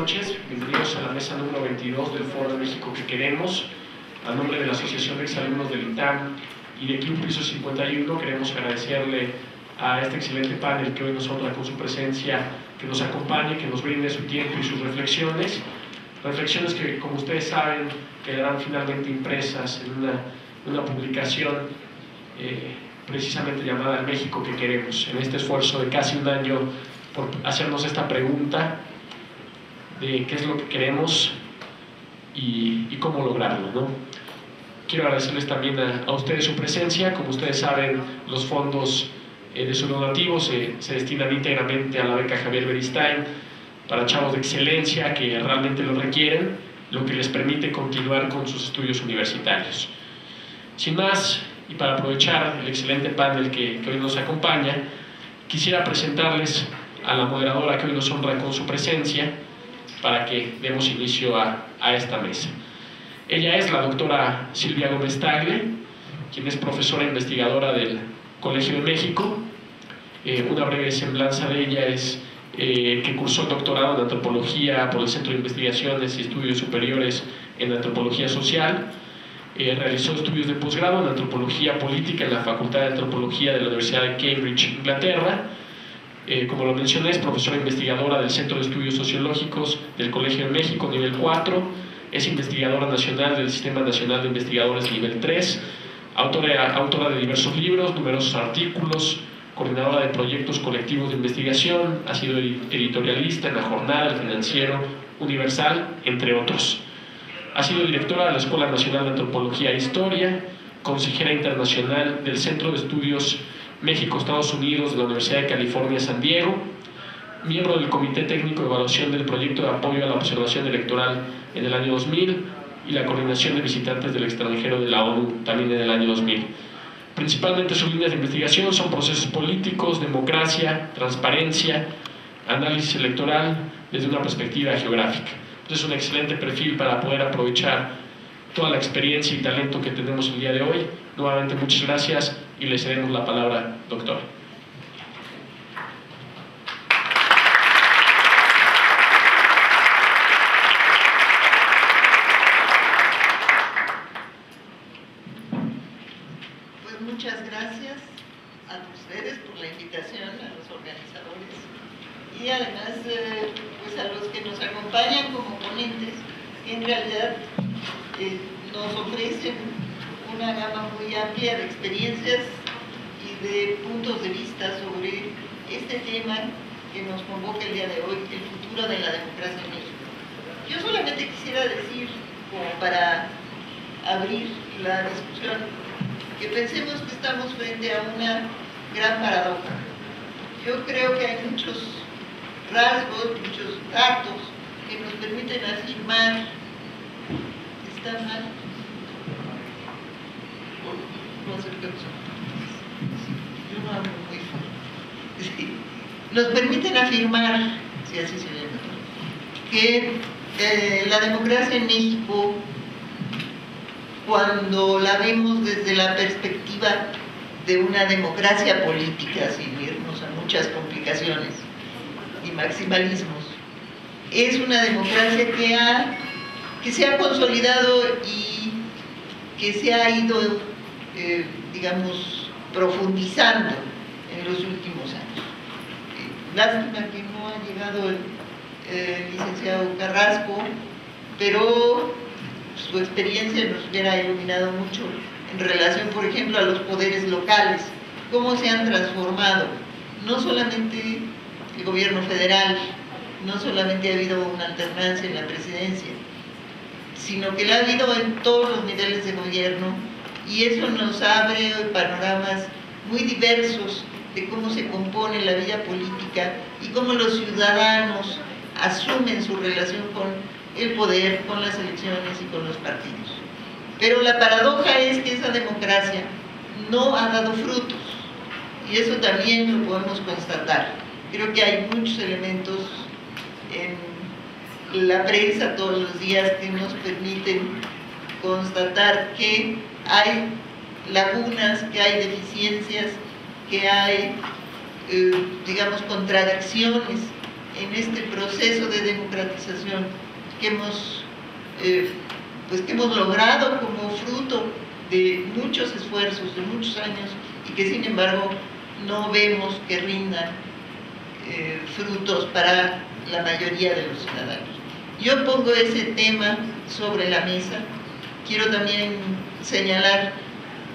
noches, bienvenidos a la mesa número 22 del Foro de México que Queremos. A nombre de la Asociación de Exalumnos del ITAM y de Club Piso 51 queremos agradecerle a este excelente panel que hoy nos honra con su presencia, que nos acompañe, que nos brinde su tiempo y sus reflexiones que, como ustedes saben, quedarán finalmente impresas en una publicación precisamente llamada El México que Queremos, en este esfuerzo de casi un año por hacernos esta pregunta de qué es lo que queremos y cómo lograrlo, ¿no? Quiero agradecerles también a ustedes su presencia. Como ustedes saben, los fondos de su donativo se destinan íntegramente a la beca Javier Beristain para chavos de excelencia que realmente lo requieren, lo que les permite continuar con sus estudios universitarios. Sin más, y para aprovechar el excelente panel que hoy nos acompaña, quisiera presentarles a la moderadora que hoy nos honra con su presencia para que demos inicio a esta mesa. Ella es la doctora Silvia Gómez Tagle, quien es profesora investigadora del Colegio de México. Una breve semblanza de ella es que cursó el doctorado en Antropología por el Centro de Investigaciones y Estudios Superiores en Antropología Social. Realizó estudios de posgrado en Antropología Política en la Facultad de Antropología de la Universidad de Cambridge, Inglaterra. Como lo mencioné, es profesora investigadora del Centro de Estudios Sociológicos del Colegio de México, nivel 4. Es investigadora nacional del Sistema Nacional de Investigadores, nivel 3. Autora de diversos libros, numerosos artículos, coordinadora de proyectos colectivos de investigación, ha sido editorialista en La Jornada, El Financiero, Universal, entre otros. Ha sido directora de la Escuela Nacional de Antropología e Historia, consejera internacional del Centro de Estudios México-Estados Unidos de la Universidad de California, San Diego, miembro del Comité Técnico de Evaluación del Proyecto de Apoyo a la Observación Electoral en el año 2000 y la Coordinación de Visitantes del Extranjero de la ONU también en el año 2000. Principalmente sus líneas de investigación son procesos políticos, democracia, transparencia, análisis electoral desde una perspectiva geográfica. Entonces es un excelente perfil para poder aprovechar toda la experiencia y talento que tenemos el día de hoy. Nuevamente muchas gracias y le cedemos la palabra, doctora. Pues muchas gracias a ustedes por la invitación, a los organizadores y además pues a los que nos acompañan como ponentes, que en realidad nos ofrecen una gama muy amplia de experiencias y de puntos de vista sobre este tema que nos convoca el día de hoy, el futuro de la democracia en México. Yo solamente quisiera decir, como para abrir la discusión, que pensemos que estamos frente a una gran paradoja. Yo creo que hay muchos rasgos, muchos datos que nos permiten afirmar que está mal. Yo no hablo muy fuerte. Sí. Nos permiten afirmar, si así se llama, que la democracia en México, cuando la vemos desde la perspectiva de una democracia política, sin irnos a muchas complicaciones y maximalismos, es una democracia que se ha consolidado y que se ha ido, digamos, profundizando en los últimos años. Lástima que no ha llegado el licenciado Carrasco, pero su experiencia nos hubiera iluminado mucho en relación, por ejemplo, a los poderes locales, cómo se han transformado. No solamente el gobierno federal, no solamente ha habido una alternancia en la presidencia, sino que la ha habido en todos los niveles de gobierno, y eso nos abre panoramas muy diversos de cómo se compone la vida política y cómo los ciudadanos asumen su relación con el poder, con las elecciones y con los partidos. Pero la paradoja es que esa democracia no ha dado frutos, y eso también lo podemos constatar. Creo que hay muchos elementos en la prensa todos los días que nos permiten constatar que hay lagunas, que hay deficiencias, que hay, digamos, contradicciones en este proceso de democratización que hemos logrado como fruto de muchos esfuerzos, de muchos años, y que sin embargo no vemos que rindan frutos para la mayoría de los ciudadanos. Yo pongo ese tema sobre la mesa. Quiero también señalar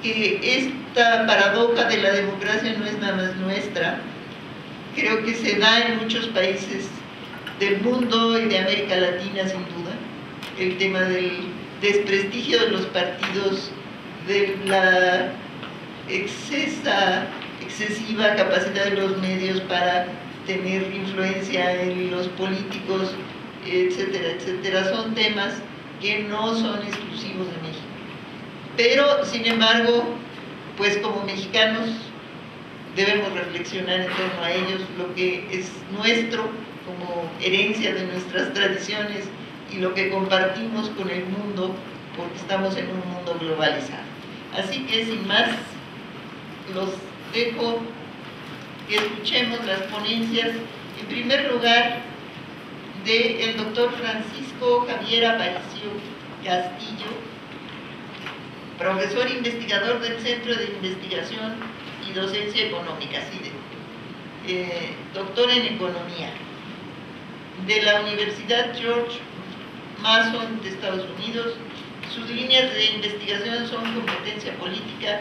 que esta paradoja de la democracia no es nada más nuestra. Creo que se da en muchos países del mundo y de América Latina, sin duda. El tema del desprestigio de los partidos, de la excesiva capacidad de los medios para tener influencia en los políticos, etcétera, etcétera, son temas que no son exclusivos de México. Pero, sin embargo, pues como mexicanos debemos reflexionar en torno a ellos, lo que es nuestro como herencia de nuestras tradiciones y lo que compartimos con el mundo, porque estamos en un mundo globalizado. Así que, sin más, los dejo que escuchemos las ponencias, en primer lugar, del doctor Francisco Javier Aparicio Castillo, profesor investigador del Centro de Investigación y Docencia Económica, CIDE, doctor en Economía, de la Universidad George Mason de Estados Unidos. Sus líneas de investigación son competencia política,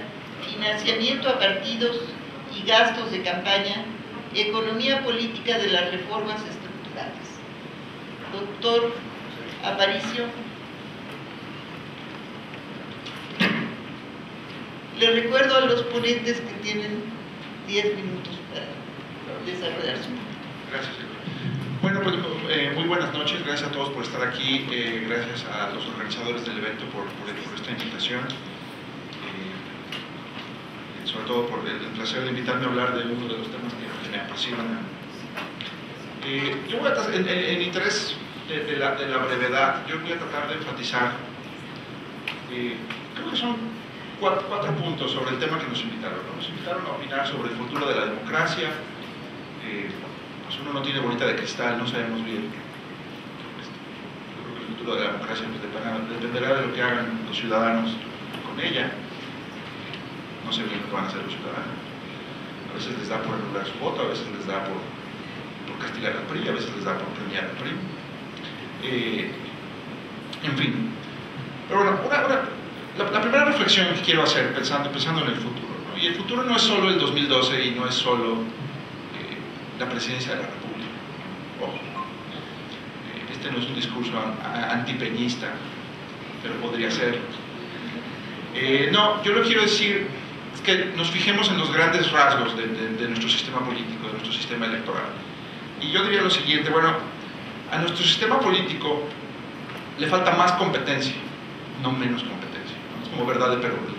financiamiento a partidos y gastos de campaña, economía política de las reformas estructurales. Doctor Aparicio, le recuerdo a los ponentes que tienen 10 minutos para desarrollar su punto. Gracias. Bueno, pues muy buenas noches, gracias a todos por estar aquí, gracias a los organizadores del evento por esta invitación, sobre todo por el placer de invitarme a hablar de uno de los temas que me apasionan. Yo voy a tratar, en interés de la brevedad, yo voy a tratar de enfatizar, creo que son cuatro puntos sobre el tema que nos invitaron. Nos invitaron a opinar sobre el futuro de la democracia. Pues uno no tiene bolita de cristal, no sabemos bien. Yo creo que el futuro de la democracia pues, dependerá de lo que hagan los ciudadanos con ella. No sé bien lo que van a hacer los ciudadanos. A veces les da por anular su voto, a veces les da por castigar al PRI, a veces les da por premiar al PRI. En fin. Pero bueno, la primera reflexión que quiero hacer pensando en el futuro, ¿no? Y el futuro no es solo el 2012 y no es solo la presidencia de la República. Ojo, este no es un discurso antipeñista, pero podría ser. No, yo lo que quiero decir es que nos fijemos en los grandes rasgos de nuestro sistema político, de nuestro sistema electoral. Y yo diría lo siguiente, bueno, a nuestro sistema político le falta más competencia, no menos competencia, ¿no? Es como verdad de perogrullo.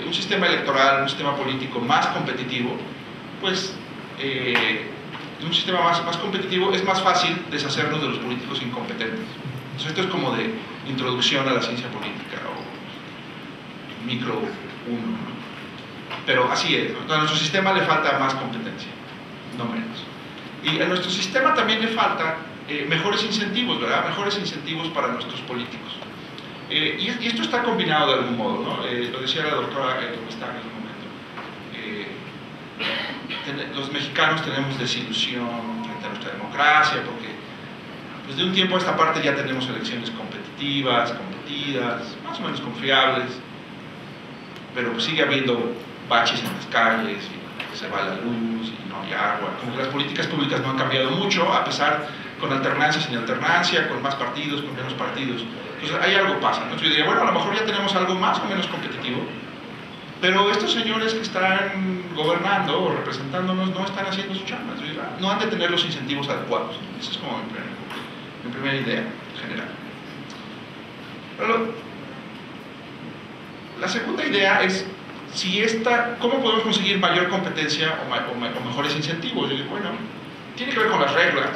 Un sistema electoral, un sistema político más competitivo, pues un sistema más competitivo es más fácil deshacernos de los políticos incompetentes. Entonces esto es como de introducción a la ciencia política o micro 1, ¿no? Pero así es, ¿no? A nuestro sistema le falta más competencia, no menos. Y a nuestro sistema también le falta mejores incentivos, ¿verdad? Mejores incentivos para nuestros políticos. Y esto está combinado de algún modo, ¿no? Lo decía la doctora Domestac en un momento. Los mexicanos tenemos desilusión frente a nuestra democracia porque pues de un tiempo a esta parte ya tenemos elecciones competitivas, competidas, más o menos confiables, pero pues sigue habiendo baches en las calles, y se va la luz y no hay agua. Como que las políticas públicas no han cambiado mucho, a pesar con alternancia, sin alternancia, con más partidos, con menos partidos. Entonces ahí algo pasa, ¿no? Yo diría, bueno, a lo mejor ya tenemos algo más o menos competitivo, pero estos señores que están gobernando o representándonos no están haciendo su chamba, no han de tener los incentivos adecuados. Esa es como mi primera idea general. Pero la segunda idea es ¿cómo podemos conseguir mayor competencia o mejores incentivos? Yo digo, bueno, tiene que ver con las reglas,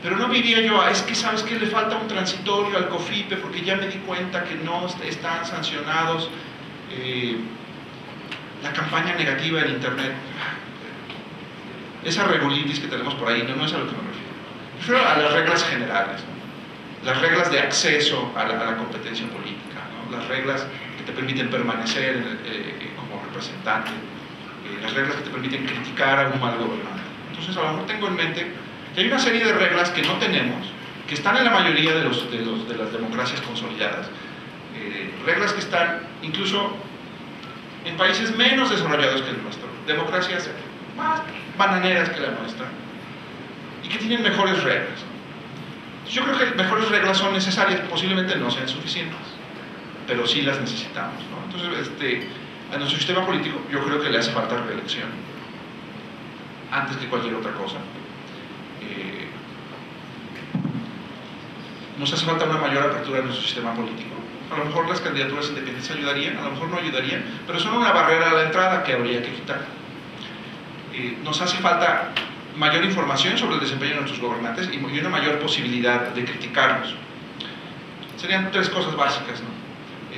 pero no diría yo, es que sabes que le falta un transitorio al COFIPE porque ya me di cuenta que no están sancionados la campaña negativa en internet. esa regulitis que tenemos por ahí, no es a lo que me refiero. Me refiero a las reglas generales, ¿no? Las reglas de acceso a la competencia política, ¿no? Las reglas que te permiten permanecer como representante, las reglas que te permiten criticar a un mal gobernante. Entonces, a lo mejor tengo en mente que hay una serie de reglas que no tenemos, que están en la mayoría de las democracias consolidadas, reglas que están incluso en países menos desarrollados que el nuestro, democracias más bananeras que la nuestra, y que tienen mejores reglas. Yo creo que mejores reglas son necesarias, posiblemente no sean suficientes, pero sí las necesitamos, ¿no? Entonces, a nuestro sistema político yo creo que le hace falta reelección, antes que cualquier otra cosa. Nos hace falta una mayor apertura en nuestro sistema político. A lo mejor las candidaturas independientes ayudarían, a lo mejor no ayudarían, pero son una barrera a la entrada que habría que quitar. Nos hace falta mayor información sobre el desempeño de nuestros gobernantes y una mayor posibilidad de criticarlos. Serían tres cosas básicas, ¿no?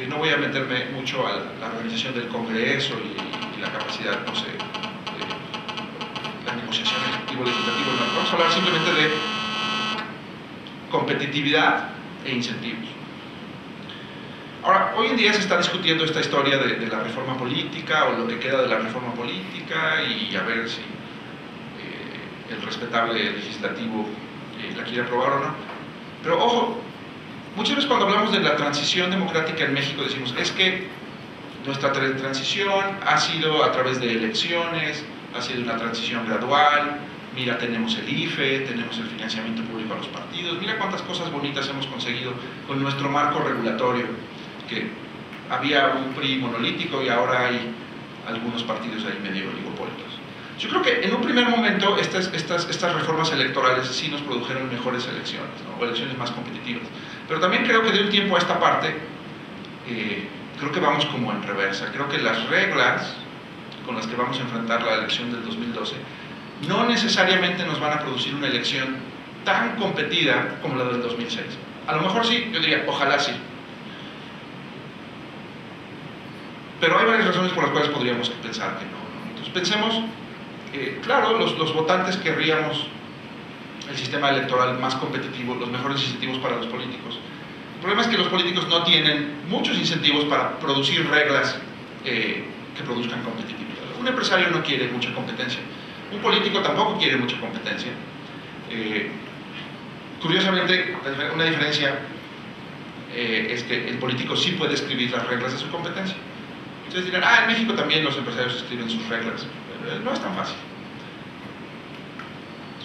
No voy a meterme mucho a la organización del Congreso y la capacidad, no sé, la negociación ejecutivo-legislativo, no. Vamos a hablar simplemente de competitividad e incentivos. Ahora, hoy en día se está discutiendo esta historia de la reforma política o lo que queda de la reforma política y a ver si el respetable legislativo la quiere aprobar o no. Pero ojo, muchas veces cuando hablamos de la transición democrática en México decimos es que nuestra transición ha sido a través de elecciones, ha sido una transición gradual, mira, tenemos el IFE, tenemos el financiamiento público a los partidos, mira cuántas cosas bonitas hemos conseguido con nuestro marco regulatorio, que había un PRI monolítico y ahora hay algunos partidos ahí medio oligopólicos. Yo creo que en un primer momento estas reformas electorales sí nos produjeron mejores elecciones, ¿no? O elecciones más competitivas, pero también creo que de un tiempo a esta parte creo que vamos como en reversa. Creo que las reglas con las que vamos a enfrentar la elección del 2012 no necesariamente nos van a producir una elección tan competida como la del 2006. A lo mejor sí, yo diría, ojalá sí. Pero hay varias razones por las cuales podríamos pensar que no. Entonces pensemos, claro, los votantes querríamos el sistema electoral más competitivo, los mejores incentivos para los políticos. El problema es que los políticos no tienen muchos incentivos para producir reglas que produzcan competitividad. Un empresario no quiere mucha competencia. Un político tampoco quiere mucha competencia. Curiosamente, una diferencia es que el político sí puede escribir las reglas de su competencia. Ustedes dirán, en México también los empresarios escriben sus reglas. No es tan fácil.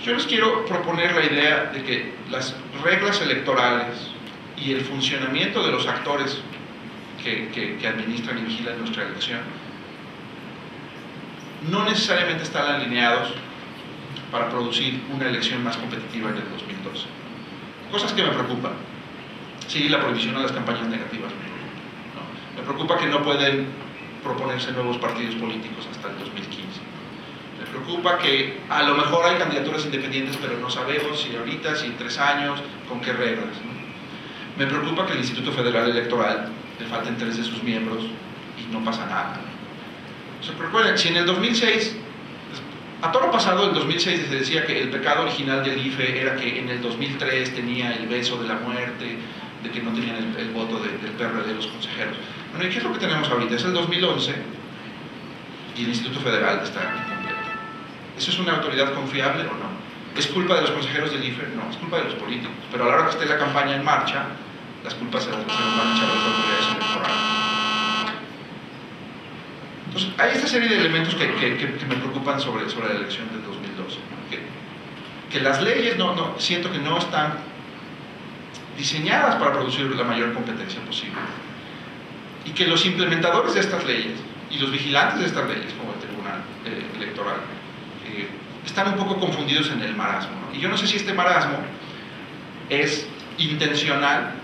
Yo les quiero proponer la idea de que las reglas electorales y el funcionamiento de los actores que administran y vigilan nuestra elección no necesariamente están alineados para producir una elección más competitiva en el 2012. Cosas que me preocupan. Sí, la prohibición a las campañas negativas me preocupa, ¿no? Me preocupa que no pueden proponerse nuevos partidos políticos hasta el 2015. Me preocupa que a lo mejor hay candidaturas independientes, pero no sabemos si ahorita, si en 3 años, con qué reglas, ¿no? Me preocupa que el Instituto Federal Electoral le falten 3 de sus miembros y no pasa nada, ¿no? O sea, recuerden, si en el 2006, a todo lo pasado, el 2006 se decía que el pecado original del IFE era que en el 2003 tenía el beso de la muerte, de que no tenían el voto del PRD de los consejeros. Bueno, ¿y qué es lo que tenemos ahorita? Es el 2011 y el Instituto Federal está incompleto. ¿Eso es una autoridad confiable o no? ¿Es culpa de los consejeros del IFE? No, es culpa de los políticos. Pero a la hora que esté la campaña en marcha, las culpas se las van a echar a las autoridades electorales. Entonces, hay esta serie de elementos que me preocupan sobre la elección del 2012. Que las leyes siento que no están diseñadas para producir la mayor competencia posible. Y que los implementadores de estas leyes y los vigilantes de estas leyes, como el Tribunal Electoral, están un poco confundidos en el marasmo, ¿no? Y yo no sé si este marasmo es intencional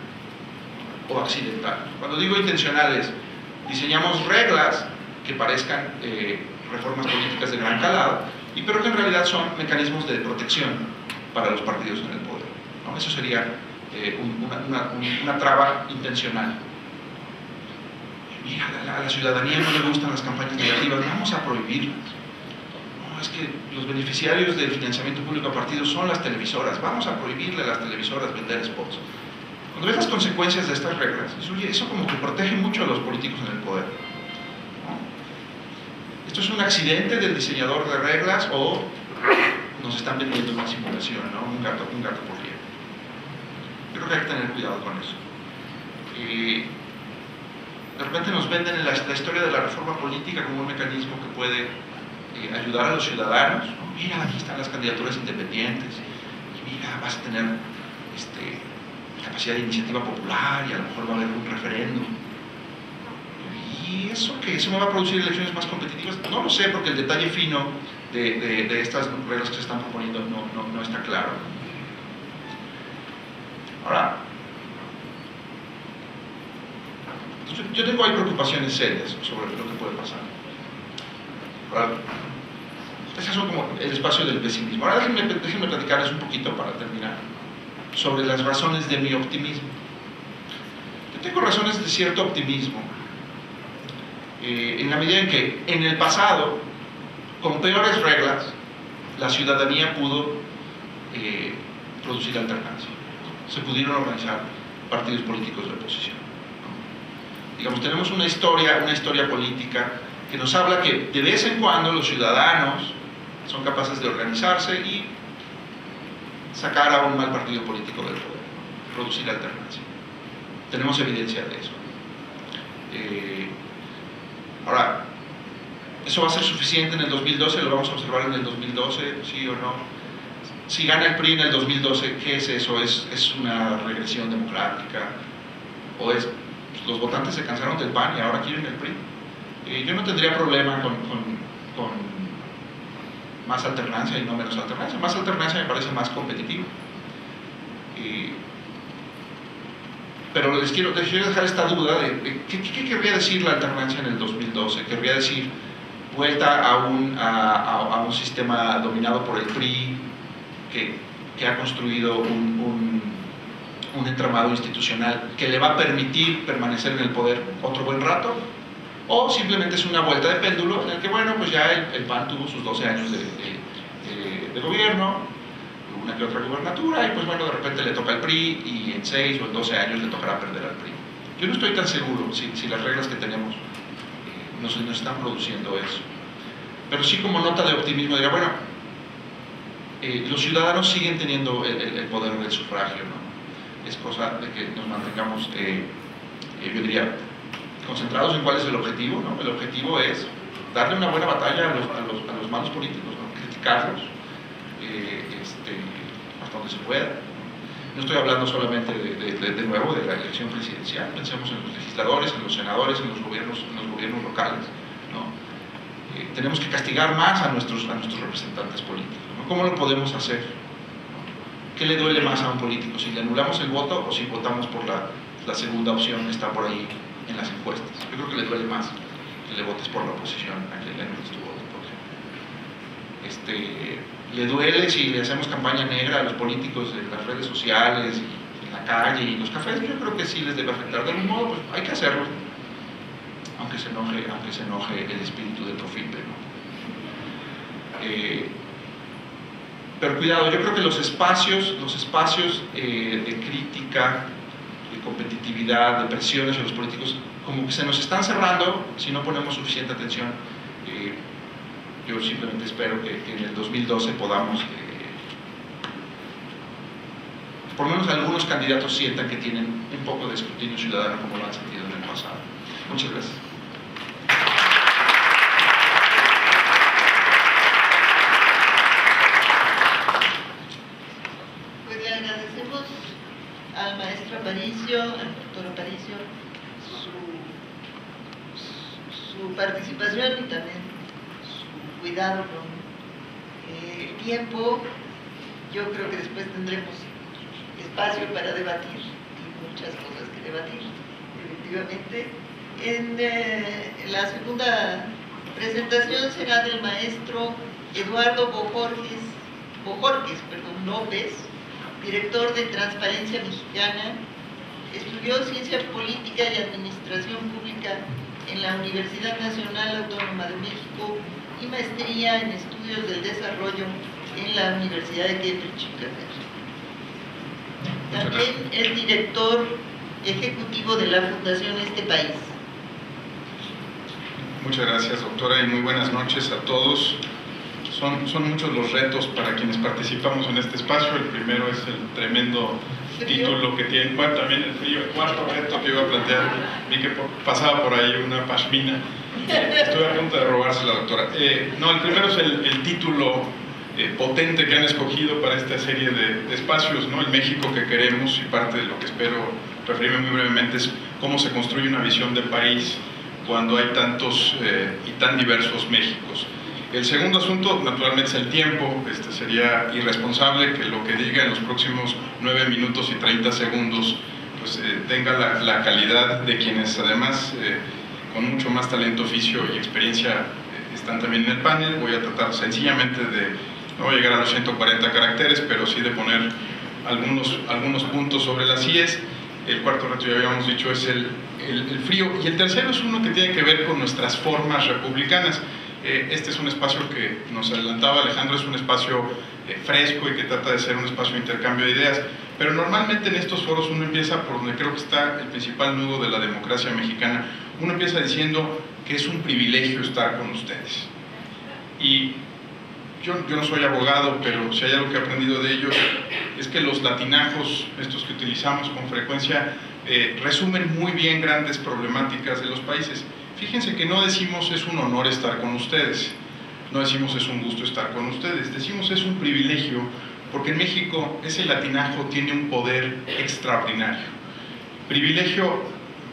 o accidental. Cuando digo intencional es, diseñamos reglas que parezcan reformas políticas de gran calado, pero que en realidad son mecanismos de protección para los partidos en el poder, ¿no? Eso sería una traba intencional. Mira, a la ciudadanía no le gustan las campañas negativas, vamos a prohibirlas. No, es que los beneficiarios del financiamiento público a partidos son las televisoras, vamos a prohibirle a las televisoras vender spots. Cuando ves las consecuencias de estas reglas, eso como que protege mucho a los políticos en el poder, ¿no? ¿Esto es un accidente del diseñador de reglas o nos están vendiendo una simulación, ¿no? Un gato por liebre? Yo creo que hay que tener cuidado con eso. De repente nos venden la historia de la reforma política como un mecanismo que puede ayudar a los ciudadanos, ¿no? Mira, aquí están las candidaturas independientes, y mira, vas a tener capacidad de iniciativa popular y a lo mejor va a haber un referéndum. ¿Y eso qué? ¿Eso me va a producir elecciones más competitivas? No lo sé, porque el detalle fino de estas reglas que se están proponiendo no está claro. Ahora, yo tengo ahí preocupaciones serias sobre lo que puede pasar. Ahora, esas son como el espacio del pesimismo. Ahora déjenme platicarles un poquito para terminar sobre las razones de mi optimismo. Yo tengo razones de cierto optimismo en la medida en que en el pasado, con peores reglas, la ciudadanía pudo producir alternancia. Se pudieron organizar partidos políticos de oposición. Digamos, tenemos una historia política que nos habla que de vez en cuando los ciudadanos son capaces de organizarse y sacar a un mal partido político del poder, ¿no? Producir alternancia. Tenemos evidencia de eso. Ahora, ¿eso va a ser suficiente en el 2012? ¿Lo vamos a observar en el 2012? ¿Sí o no? Si gana el PRI en el 2012, ¿qué es eso? ¿Es una regresión democrática? ¿O es los votantes se cansaron del PAN y ahora quieren el PRI? Yo no tendría problema con más alternancia y no menos alternancia. Más alternancia me parece más competitivo. Pero les quiero dejar esta duda de ¿qué querría decir la alternancia en el 2012? ¿Querría decir vuelta a un sistema dominado por el PRI que ha construido un entramado institucional que le va a permitir permanecer en el poder otro buen rato? ¿O simplemente es una vuelta de péndulo en el que, bueno, pues ya el PAN tuvo sus 12 años de gobierno, una que otra gubernatura, y pues bueno, de repente le toca al PRI y en 6 o en 12 años le tocará perder al PRI? Yo no estoy tan seguro si las reglas que tenemos nos están produciendo eso. Pero sí, como nota de optimismo, diría, bueno, los ciudadanos siguen teniendo el poder del sufragio, ¿no? Es cosa de que nos mantengamos, yo diría, concentrados en cuál es el objetivo, ¿no? El objetivo es darle una buena batalla a los malos políticos, ¿no? Criticarlos hasta donde se pueda. No estoy hablando solamente de nuevo de la elección presidencial, pensemos en los legisladores, en los senadores, en los gobiernos locales, ¿no? Tenemos que castigar más a nuestros representantes políticos, ¿no? ¿Cómo lo podemos hacer? ¿Qué le duele más a un político? ¿Si le anulamos el voto o si votamos por la segunda opción que está por ahí en las encuestas? Yo creo que le duele más que le votes por la oposición a que le anules tu voto, por ejemplo. Le duele si le hacemos campaña negra a los políticos en las redes sociales, y en la calle y en los cafés. Yo creo que sí les debe afectar de algún modo, pues hay que hacerlo, aunque se enoje el espíritu del profite, ¿no? Pero cuidado, yo creo que los espacios de crítica, de competitividad, de presiones a los políticos, como que se nos están cerrando si no ponemos suficiente atención. Yo simplemente espero que en el 2012 podamos, por lo menos algunos candidatos sientan que tienen un poco de escrutinio ciudadano como lo han sentido en el pasado. Muchas gracias. Pues le agradecemos al maestro Aparicio, al doctor Aparicio, su participación y también cuidado con el tiempo. Yo creo que después tendremos espacio para debatir y muchas cosas que debatir, efectivamente. En la segunda presentación será del maestro Eduardo Bojorges López, director de Transparencia Mexicana. Estudió Ciencia Política y Administración Pública en la Universidad Nacional Autónoma de México y maestría en estudios del desarrollo en la Universidad de Cambridge, Inglaterra. También es director ejecutivo de la Fundación Este País. Muchas gracias, doctora, y muy buenas noches a todos. Son muchos los retos para quienes participamos en este espacio. El primero es el tremendo título que tiene, bueno, también el frío. El cuarto reto que iba a plantear, vi que pasaba por ahí una pashmina. Estoy a punto de robársela, doctora. No, el primero es el título potente que han escogido para esta serie de espacios, ¿no? El México que queremos, y parte de lo que espero referirme muy brevemente es cómo se construye una visión de país cuando hay tantos y tan diversos Méxicos. El segundo asunto, naturalmente, es el tiempo. Sería irresponsable que lo que diga en los próximos 9 minutos y 30 segundos pues, tenga la calidad de quienes, además, con mucho más talento, oficio y experiencia, están también en el panel. Voy a tratar sencillamente no voy a llegar a los 140 caracteres, pero sí de poner algunos puntos sobre las IES. El cuarto reto, ya habíamos dicho, es el frío. Y el tercero es uno que tiene que ver con nuestras formas republicanas. Este es un espacio que nos adelantaba Alejandro, es un espacio fresco y que trata de ser un espacio de intercambio de ideas. Pero normalmente en estos foros uno empieza por donde creo que está el principal nudo de la democracia mexicana. Uno empieza diciendo que es un privilegio estar con ustedes. Y yo no soy abogado, pero si hay algo que he aprendido de ellos es que los latinajos, estos que utilizamos con frecuencia, resumen muy bien grandes problemáticas de los países. Fíjense que no decimos es un honor estar con ustedes, no decimos es un gusto estar con ustedes, decimos es un privilegio, porque en México ese latinajo tiene un poder extraordinario. Privilegio,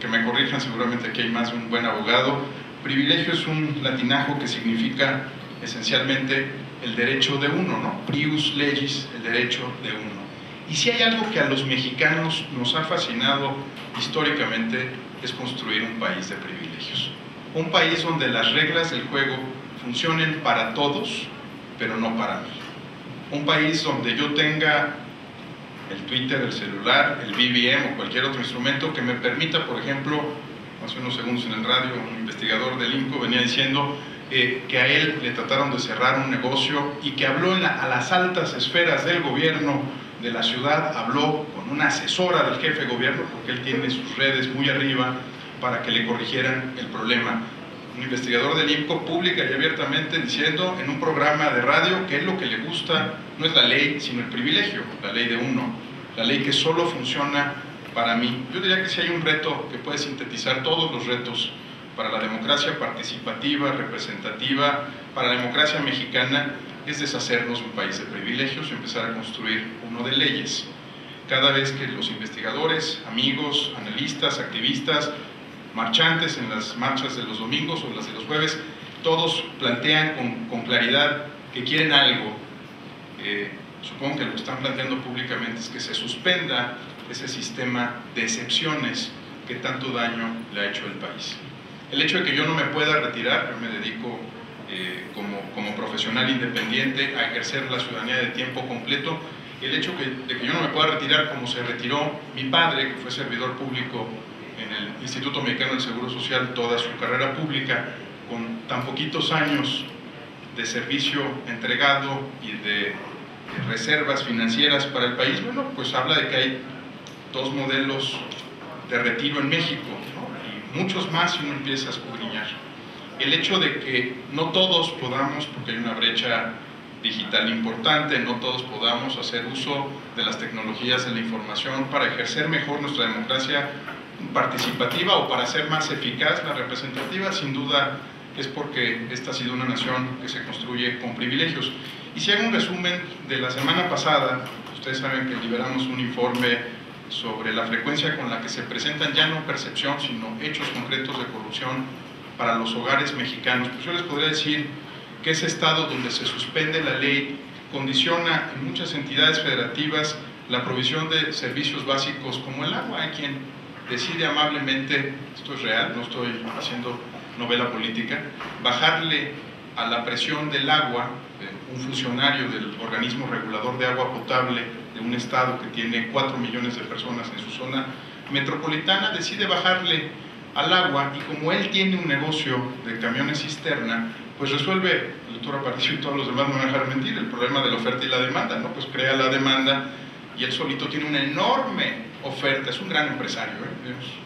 que me corrijan, seguramente aquí hay más de un buen abogado, privilegio es un latinajo que significa esencialmente el derecho de uno, ¿no? Prius legis, el derecho de uno. Y si hay algo que a los mexicanos nos ha fascinado históricamente es construir un país de privilegios. Un país donde las reglas del juego funcionen para todos, pero no para mí. Un país donde yo tenga el Twitter, el celular, el BBM o cualquier otro instrumento que me permita, por ejemplo, hace unos segundos en el radio, un investigador del INCO venía diciendo que a él le trataron de cerrar un negocio y que habló a las altas esferas del gobierno de la ciudad, habló con una asesora del jefe de gobierno, porque él tiene sus redes muy arriba, para que le corrigieran el problema. Un investigador del INCO pública y abiertamente diciendo en un programa de radio que él lo que le gusta no es la ley, sino el privilegio, la ley de uno, la ley que solo funciona para mí. Yo diría que si hay un reto que puede sintetizar todos los retos para la democracia participativa, representativa, para la democracia mexicana, es deshacernos de un país de privilegios y empezar a construir uno de leyes. Cada vez que los investigadores, amigos, analistas, activistas, marchantes en las marchas de los domingos o las de los jueves, todos plantean con claridad que quieren algo, supongo que lo que están planteando públicamente es que se suspenda ese sistema de excepciones que tanto daño le ha hecho al país. El hecho de que yo no me pueda retirar, yo me dedico como profesional independiente a ejercer la ciudadanía de tiempo completo, el hecho de que yo no me pueda retirar como se retiró mi padre, que fue servidor público en el Instituto Mexicano del Seguro Social toda su carrera pública, con tan poquitos años de servicio entregado y de reservas financieras para el país, bueno, pues habla de que hay dos modelos de retiro en México, ¿no? Y muchos más si uno empieza a escudriñar. El hecho de que no todos podamos, porque hay una brecha digital importante, no todos podamos hacer uso de las tecnologías de la información para ejercer mejor nuestra democracia participativa o para hacer más eficaz la representativa, sin duda es porque esta ha sido una nación que se construye con privilegios. Y si hago un resumen de la semana pasada, ustedes saben que liberamos un informe sobre la frecuencia con la que se presentan ya no percepción, sino hechos concretos de corrupción para los hogares mexicanos. Pues yo les podría decir que ese estado donde se suspende la ley condiciona en muchas entidades federativas la provisión de servicios básicos como el agua. Hay quien decide amablemente, esto es real, no estoy haciendo novela política, bajarle a la presión del agua, un funcionario del organismo regulador de agua potable de un estado que tiene 4 millones de personas en su zona metropolitana, decide bajarle al agua y como él tiene un negocio de camiones cisterna, pues resuelve, el doctor Aparicio y todos los demás no me van a dejar mentir, el problema de la oferta y la demanda, ¿no? Pues crea la demanda y él solito tiene una enorme oferta, es un gran empresario,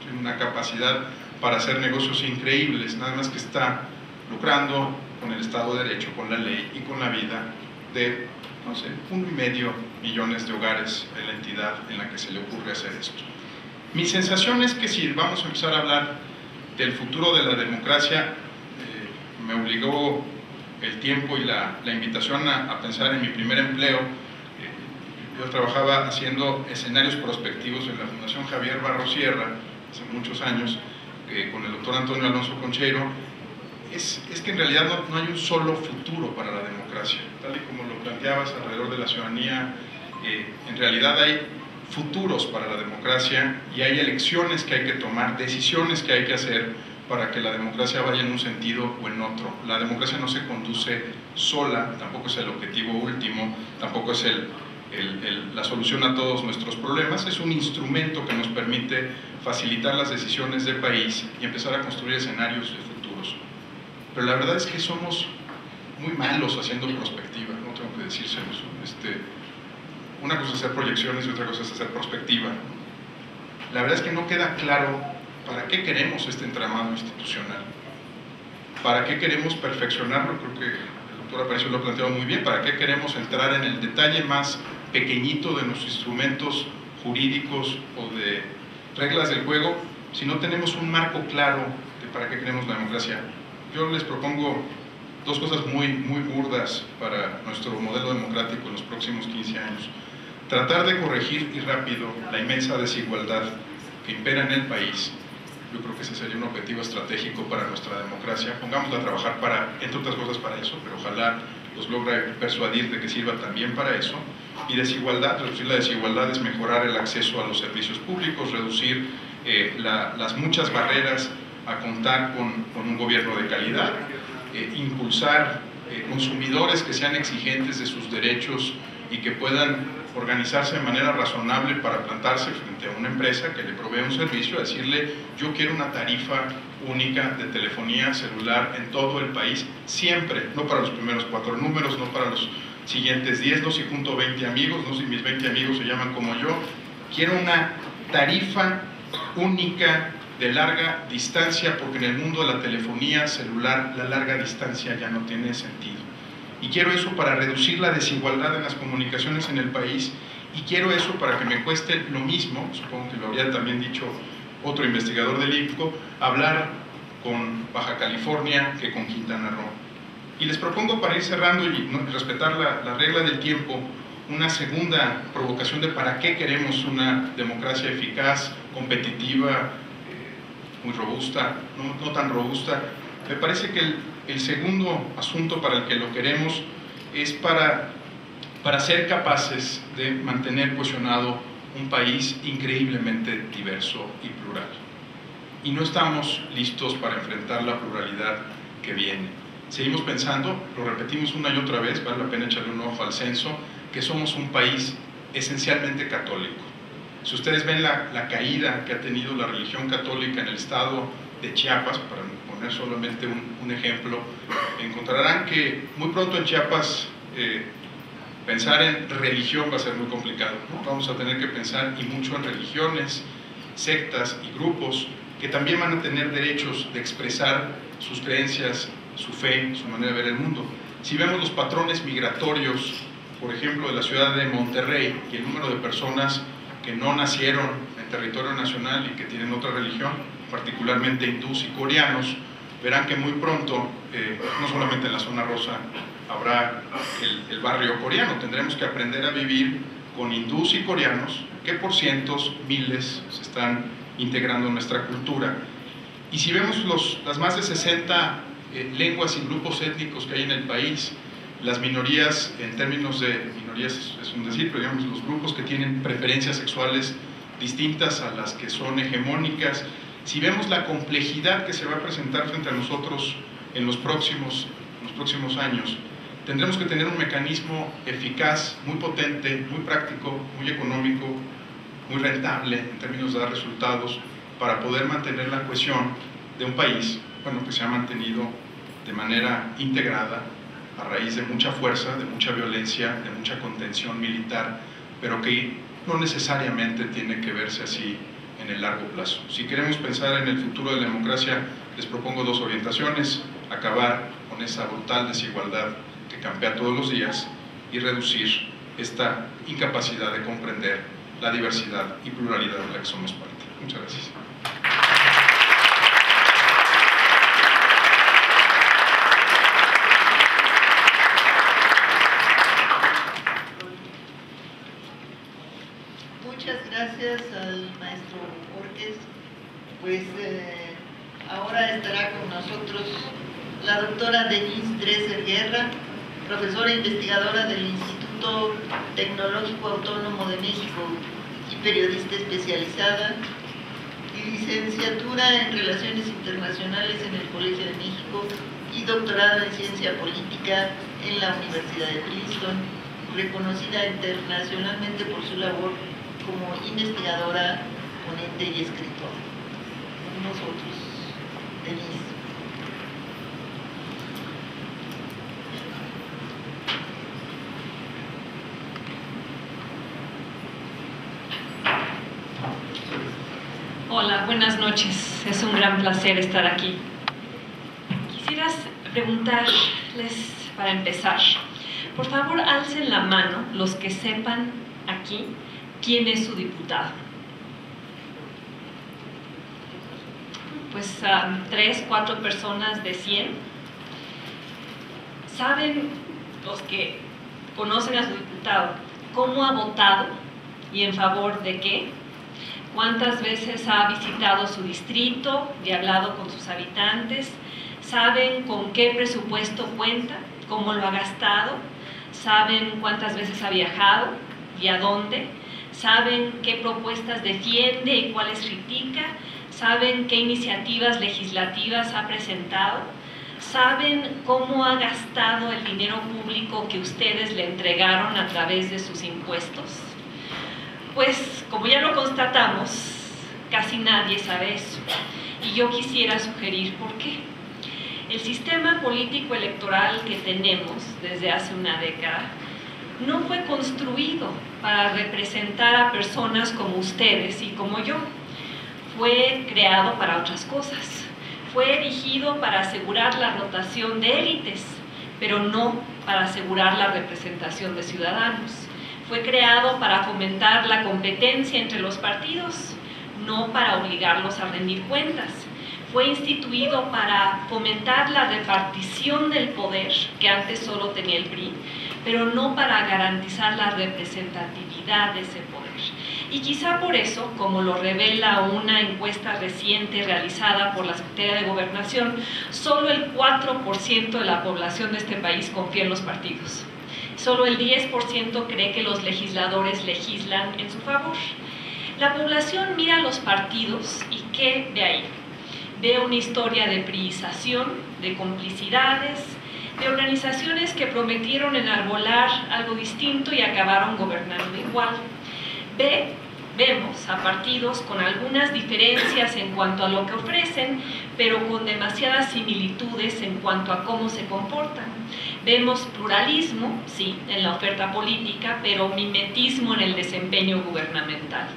tiene una capacidad para hacer negocios increíbles, nada más que está lucrando con el Estado de Derecho, con la ley y con la vida de, no sé, 1,5 millones de hogares en la entidad en la que se le ocurre hacer esto. Mi sensación es que si vamos a empezar a hablar del futuro de la democracia, me obligó el tiempo y la invitación a pensar en mi primer empleo. Yo trabajaba haciendo escenarios prospectivos en la Fundación Javier Barros Sierra hace muchos años, con el doctor Antonio Alonso Concheiro. Es que en realidad no hay un solo futuro para la democracia, tal y como lo planteabas alrededor de la ciudadanía. En realidad hay futuros para la democracia y hay elecciones que hay que tomar, decisiones que hay que hacer para que la democracia vaya en un sentido o en otro. La democracia no se conduce sola, tampoco es el objetivo último, tampoco es la solución a todos nuestros problemas, es un instrumento que nos permite facilitar las decisiones del país y empezar a construir escenarios de futuros. Pero la verdad es que somos muy malos haciendo perspectiva, no tengo que decírselos. Una cosa es hacer proyecciones y otra cosa es hacer perspectiva. La verdad es que no queda claro para qué queremos este entramado institucional, para qué queremos perfeccionarlo. Creo que el doctor Aparicio lo ha planteado muy bien. Para qué queremos entrar en el detalle más pequeñito de nuestros instrumentos jurídicos o de reglas del juego si no tenemos un marco claro de para qué queremos la democracia. Yo les propongo dos cosas muy burdas para nuestro modelo democrático en los próximos 15 años. Tratar de corregir y rápido la inmensa desigualdad que impera en el país. Yo creo que ese sería un objetivo estratégico para nuestra democracia. Pongámosla a trabajar entre otras cosas para eso, pero ojalá los logre persuadir de que sirva también para eso. Y desigualdad, reducir la desigualdad es mejorar el acceso a los servicios públicos, reducir las muchas barreras a contar con un gobierno de calidad, impulsar consumidores que sean exigentes de sus derechos y que puedan organizarse de manera razonable para plantarse frente a una empresa que le provee un servicio, a decirle: yo quiero una tarifa única de telefonía celular en todo el país, siempre, no para los primeros 4 números, no para los siguientes 10, no si junto 20 amigos, no si mis 20 amigos se llaman como yo, quiero una tarifa única de larga distancia, porque en el mundo de la telefonía celular la larga distancia ya no tiene sentido. Y quiero eso para reducir la desigualdad en las comunicaciones en el país, y quiero eso para que me cueste lo mismo, supongo que lo habría también dicho otro investigador del IFCO, hablar con Baja California que con Quintana Roo. Y les propongo, para ir cerrando y respetar la regla del tiempo, una segunda provocación de para qué queremos una democracia eficaz, competitiva, muy robusta, no tan robusta. Me parece que el segundo asunto para el que lo queremos es para ser capaces de mantener cohesionado un país increíblemente diverso y plural. Y no estamos listos para enfrentar la pluralidad que viene. Seguimos pensando, lo repetimos una y otra vez, vale la pena echarle un ojo al censo, que somos un país esencialmente católico. Si ustedes ven la caída que ha tenido la religión católica en el estado de Chiapas, para poner solamente un ejemplo, encontrarán que muy pronto en Chiapas pensar en religión va a ser muy complicado, ¿no? Vamos a tener que pensar y mucho en religiones, sectas y grupos que también van a tener derechos de expresar sus creencias, su fe, su manera de ver el mundo. Si vemos los patrones migratorios, por ejemplo, de la ciudad de Monterrey, y el número de personas que no nacieron en territorio nacional y que tienen otra religión, particularmente hindús y coreanos, verán que muy pronto, no solamente en la zona rosa, habrá el barrio coreano. Tendremos que aprender a vivir con hindús y coreanos que por cientos, miles se están integrando en nuestra cultura. Y si vemos las más de 60 lenguas y grupos étnicos que hay en el país, las minorías, en términos de minorías es un decir, pero digamos los grupos que tienen preferencias sexuales distintas a las que son hegemónicas, si vemos la complejidad que se va a presentar frente a nosotros en los próximos años, tendremos que tener un mecanismo eficaz, muy potente, muy práctico, muy económico, muy rentable en términos de dar resultados, para poder mantener la cohesión de un país, bueno, que se ha mantenido de manera integrada, a raíz de mucha fuerza, de mucha violencia, de mucha contención militar, pero que no necesariamente tiene que verse así en el largo plazo. Si queremos pensar en el futuro de la democracia, les propongo dos orientaciones: acabar con esa brutal desigualdad que campea todos los días y reducir esta incapacidad de comprender la diversidad y pluralidad de la que somos parte. Muchas gracias. Muchas gracias al maestro Borges. Pues ahora estará con nosotros la doctora Denise Dresser Guerra, profesora investigadora del Instituto Tecnológico Autónomo de México y periodista especializada, y licenciatura en Relaciones Internacionales en el Colegio de México y doctorado en Ciencia Política en la Universidad de Princeton, reconocida internacionalmente por su labor como investigadora, ponente y escritora. Con nosotros, Denise. Hola, buenas noches. Es un gran placer estar aquí. Quisiera preguntarles, para empezar, por favor, alcen la mano los que sepan aquí quién es su diputado. Pues 3, 4 personas de 100. ¿Saben los que conocen a su diputado cómo ha votado y en favor de qué? ¿Cuántas veces ha visitado su distrito y hablado con sus habitantes? ¿Saben con qué presupuesto cuenta? ¿Cómo lo ha gastado? ¿Saben cuántas veces ha viajado y a dónde? ¿Saben qué propuestas defiende y cuáles critica? ¿Saben qué iniciativas legislativas ha presentado? ¿Saben cómo ha gastado el dinero público que ustedes le entregaron a través de sus impuestos? Pues, como ya lo constatamos, casi nadie sabe eso. Y yo quisiera sugerir por qué. El sistema político electoral que tenemos desde hace una década no fue construido para representar a personas como ustedes y como yo. Fue creado para otras cosas. Fue erigido para asegurar la rotación de élites, pero no para asegurar la representación de ciudadanos. Fue creado para fomentar la competencia entre los partidos, no para obligarlos a rendir cuentas. Fue instituido para fomentar la repartición del poder, que antes solo tenía el PRI, pero no para garantizar la representatividad de ese poder. Y quizá por eso, como lo revela una encuesta reciente realizada por la Secretaría de Gobernación, solo el 4% de la población de este país confía en los partidos. Solo el 10% cree que los legisladores legislan en su favor. La población mira a los partidos y ¿qué ve ahí? Ve una historia de priización, de complicidades, de organizaciones que prometieron enarbolar algo distinto y acabaron gobernando igual. Vemos a partidos con algunas diferencias en cuanto a lo que ofrecen, pero con demasiadas similitudes en cuanto a cómo se comportan. Vemos pluralismo, sí, en la oferta política, pero mimetismo en el desempeño gubernamental.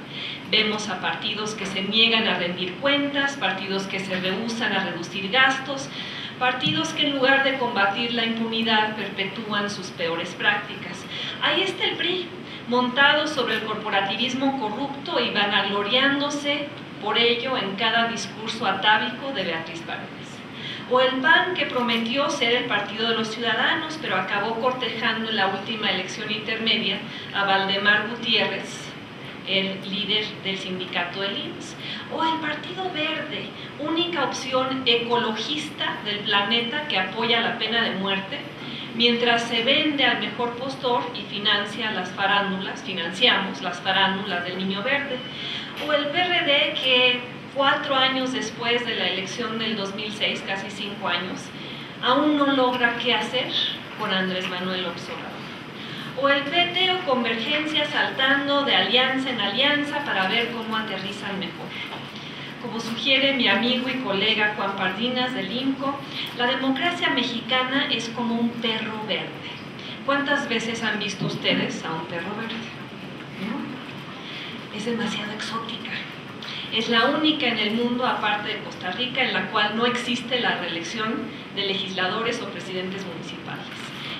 Vemos a partidos que se niegan a rendir cuentas, partidos que se rehúsan a reducir gastos, partidos que en lugar de combatir la impunidad perpetúan sus peores prácticas. Ahí está el PRI, montado sobre el corporativismo corrupto y vanagloriándose por ello en cada discurso atávico de Beatriz Paredes. O el PAN, que prometió ser el partido de los ciudadanos, pero acabó cortejando en la última elección intermedia a Valdemar Gutiérrez, el líder del sindicato del IMSS. O el Partido Verde, única opción ecologista del planeta que apoya la pena de muerte, mientras se vende al mejor postor y financiamos las farándulas del Niño Verde. O el PRD, que 4 años después de la elección del 2006, casi 5 años, aún no logra qué hacer con Andrés Manuel López Obrador. O el PT o Convergencia saltando de alianza en alianza para ver cómo aterrizan mejor. Como sugiere mi amigo y colega Juan Pardinas del INCO, la democracia mexicana es como un perro verde. ¿Cuántas veces han visto ustedes a un perro verde? ¿No? Es demasiado exótica. Es la única en el mundo, aparte de Costa Rica, en la cual no existe la reelección de legisladores o presidentes municipales.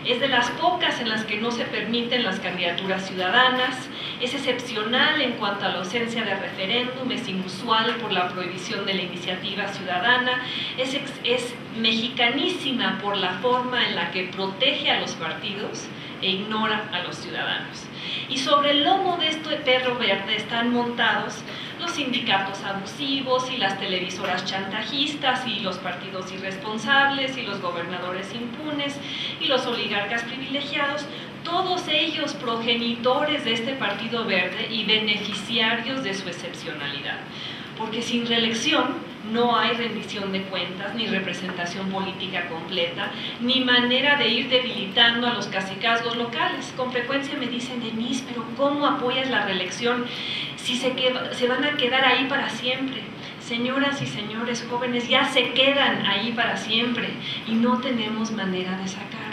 Es de las pocas en las que no se permiten las candidaturas ciudadanas, es excepcional en cuanto a la ausencia de referéndum, es inusual por la prohibición de la iniciativa ciudadana, es mexicanísima por la forma en la que protege a los partidos e ignora a los ciudadanos. Y sobre el lomo de este perro verde están montados los sindicatos abusivos y las televisoras chantajistas y los partidos irresponsables y los gobernadores impunes y los oligarcas privilegiados, todos ellos progenitores de este partido verde y beneficiarios de su excepcionalidad. Porque sin reelección no hay rendición de cuentas, ni representación política completa, ni manera de ir debilitando a los cacicazgos locales. Con frecuencia me dicen, Denise, pero ¿cómo apoyas la reelección si se van a quedar ahí para siempre? Señoras y señores jóvenes, ya se quedan ahí para siempre y no tenemos manera de sacarlos.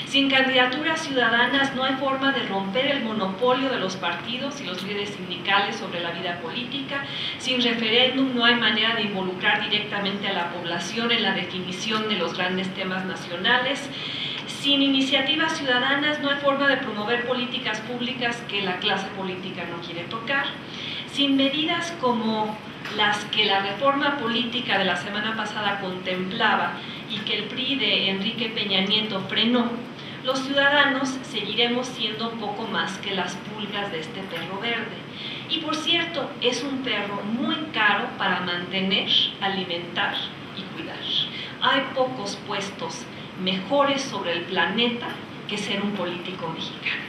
Sin candidaturas ciudadanas no hay forma de romper el monopolio de los partidos y los líderes sindicales sobre la vida política. Sin referéndum no hay manera de involucrar directamente a la población en la definición de los grandes temas nacionales. Sin iniciativas ciudadanas no hay forma de promover políticas públicas que la clase política no quiere tocar. Sin medidas como las que la reforma política de la semana pasada contemplaba y que el PRI de Enrique Peña Nieto frenó, los ciudadanos seguiremos siendo poco más que las pulgas de este perro verde. Y por cierto, es un perro muy caro para mantener, alimentar y cuidar. Hay pocos puestos mejores sobre el planeta que ser un político mexicano.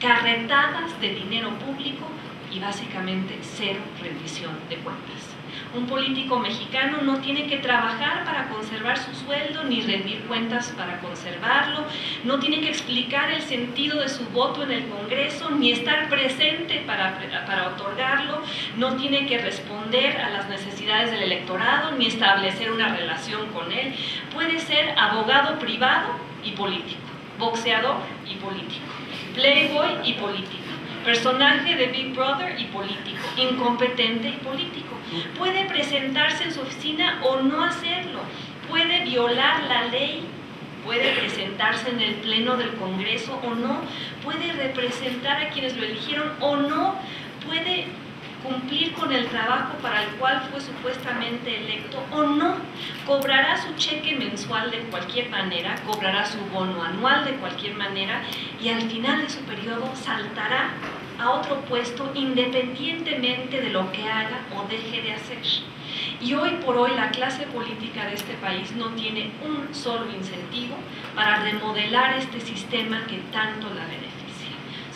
Carretadas de dinero público y básicamente cero rendición de cuentas. Un político mexicano no tiene que trabajar para conservar su sueldo, ni rendir cuentas para conservarlo, no tiene que explicar el sentido de su voto en el Congreso, ni estar presente para otorgarlo, no tiene que responder a las necesidades del electorado, ni establecer una relación con él. Puede ser abogado privado y político, boxeador y político, playboy y político, personaje de Big Brother y político, incompetente y político. Puede presentarse en su oficina o no hacerlo, puede violar la ley, puede presentarse en el pleno del Congreso o no, puede representar a quienes lo eligieron o no, puede cumplir con el trabajo para el cual fue supuestamente electo o no, cobrará su cheque mensual de cualquier manera, cobrará su bono anual de cualquier manera y al final de su periodo saltará a otro puesto independientemente de lo que haga o deje de hacer. Y hoy por hoy la clase política de este país no tiene un solo incentivo para remodelar este sistema que tanto la beneficia.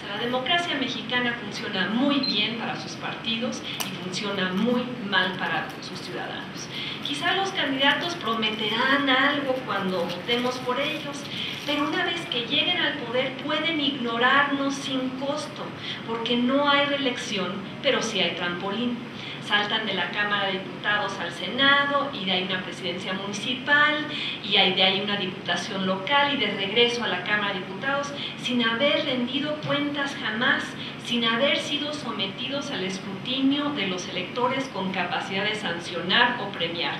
La democracia mexicana funciona muy bien para sus partidos y funciona muy mal para sus ciudadanos. Quizá los candidatos prometerán algo cuando votemos por ellos, pero una vez que lleguen al poder pueden ignorarnos sin costo, porque no hay reelección, pero sí hay trampolín. Saltan de la Cámara de Diputados al Senado y de ahí una presidencia municipal y de ahí una diputación local y de regreso a la Cámara de Diputados sin haber rendido cuentas jamás, sin haber sido sometidos al escrutinio de los electores con capacidad de sancionar o premiar.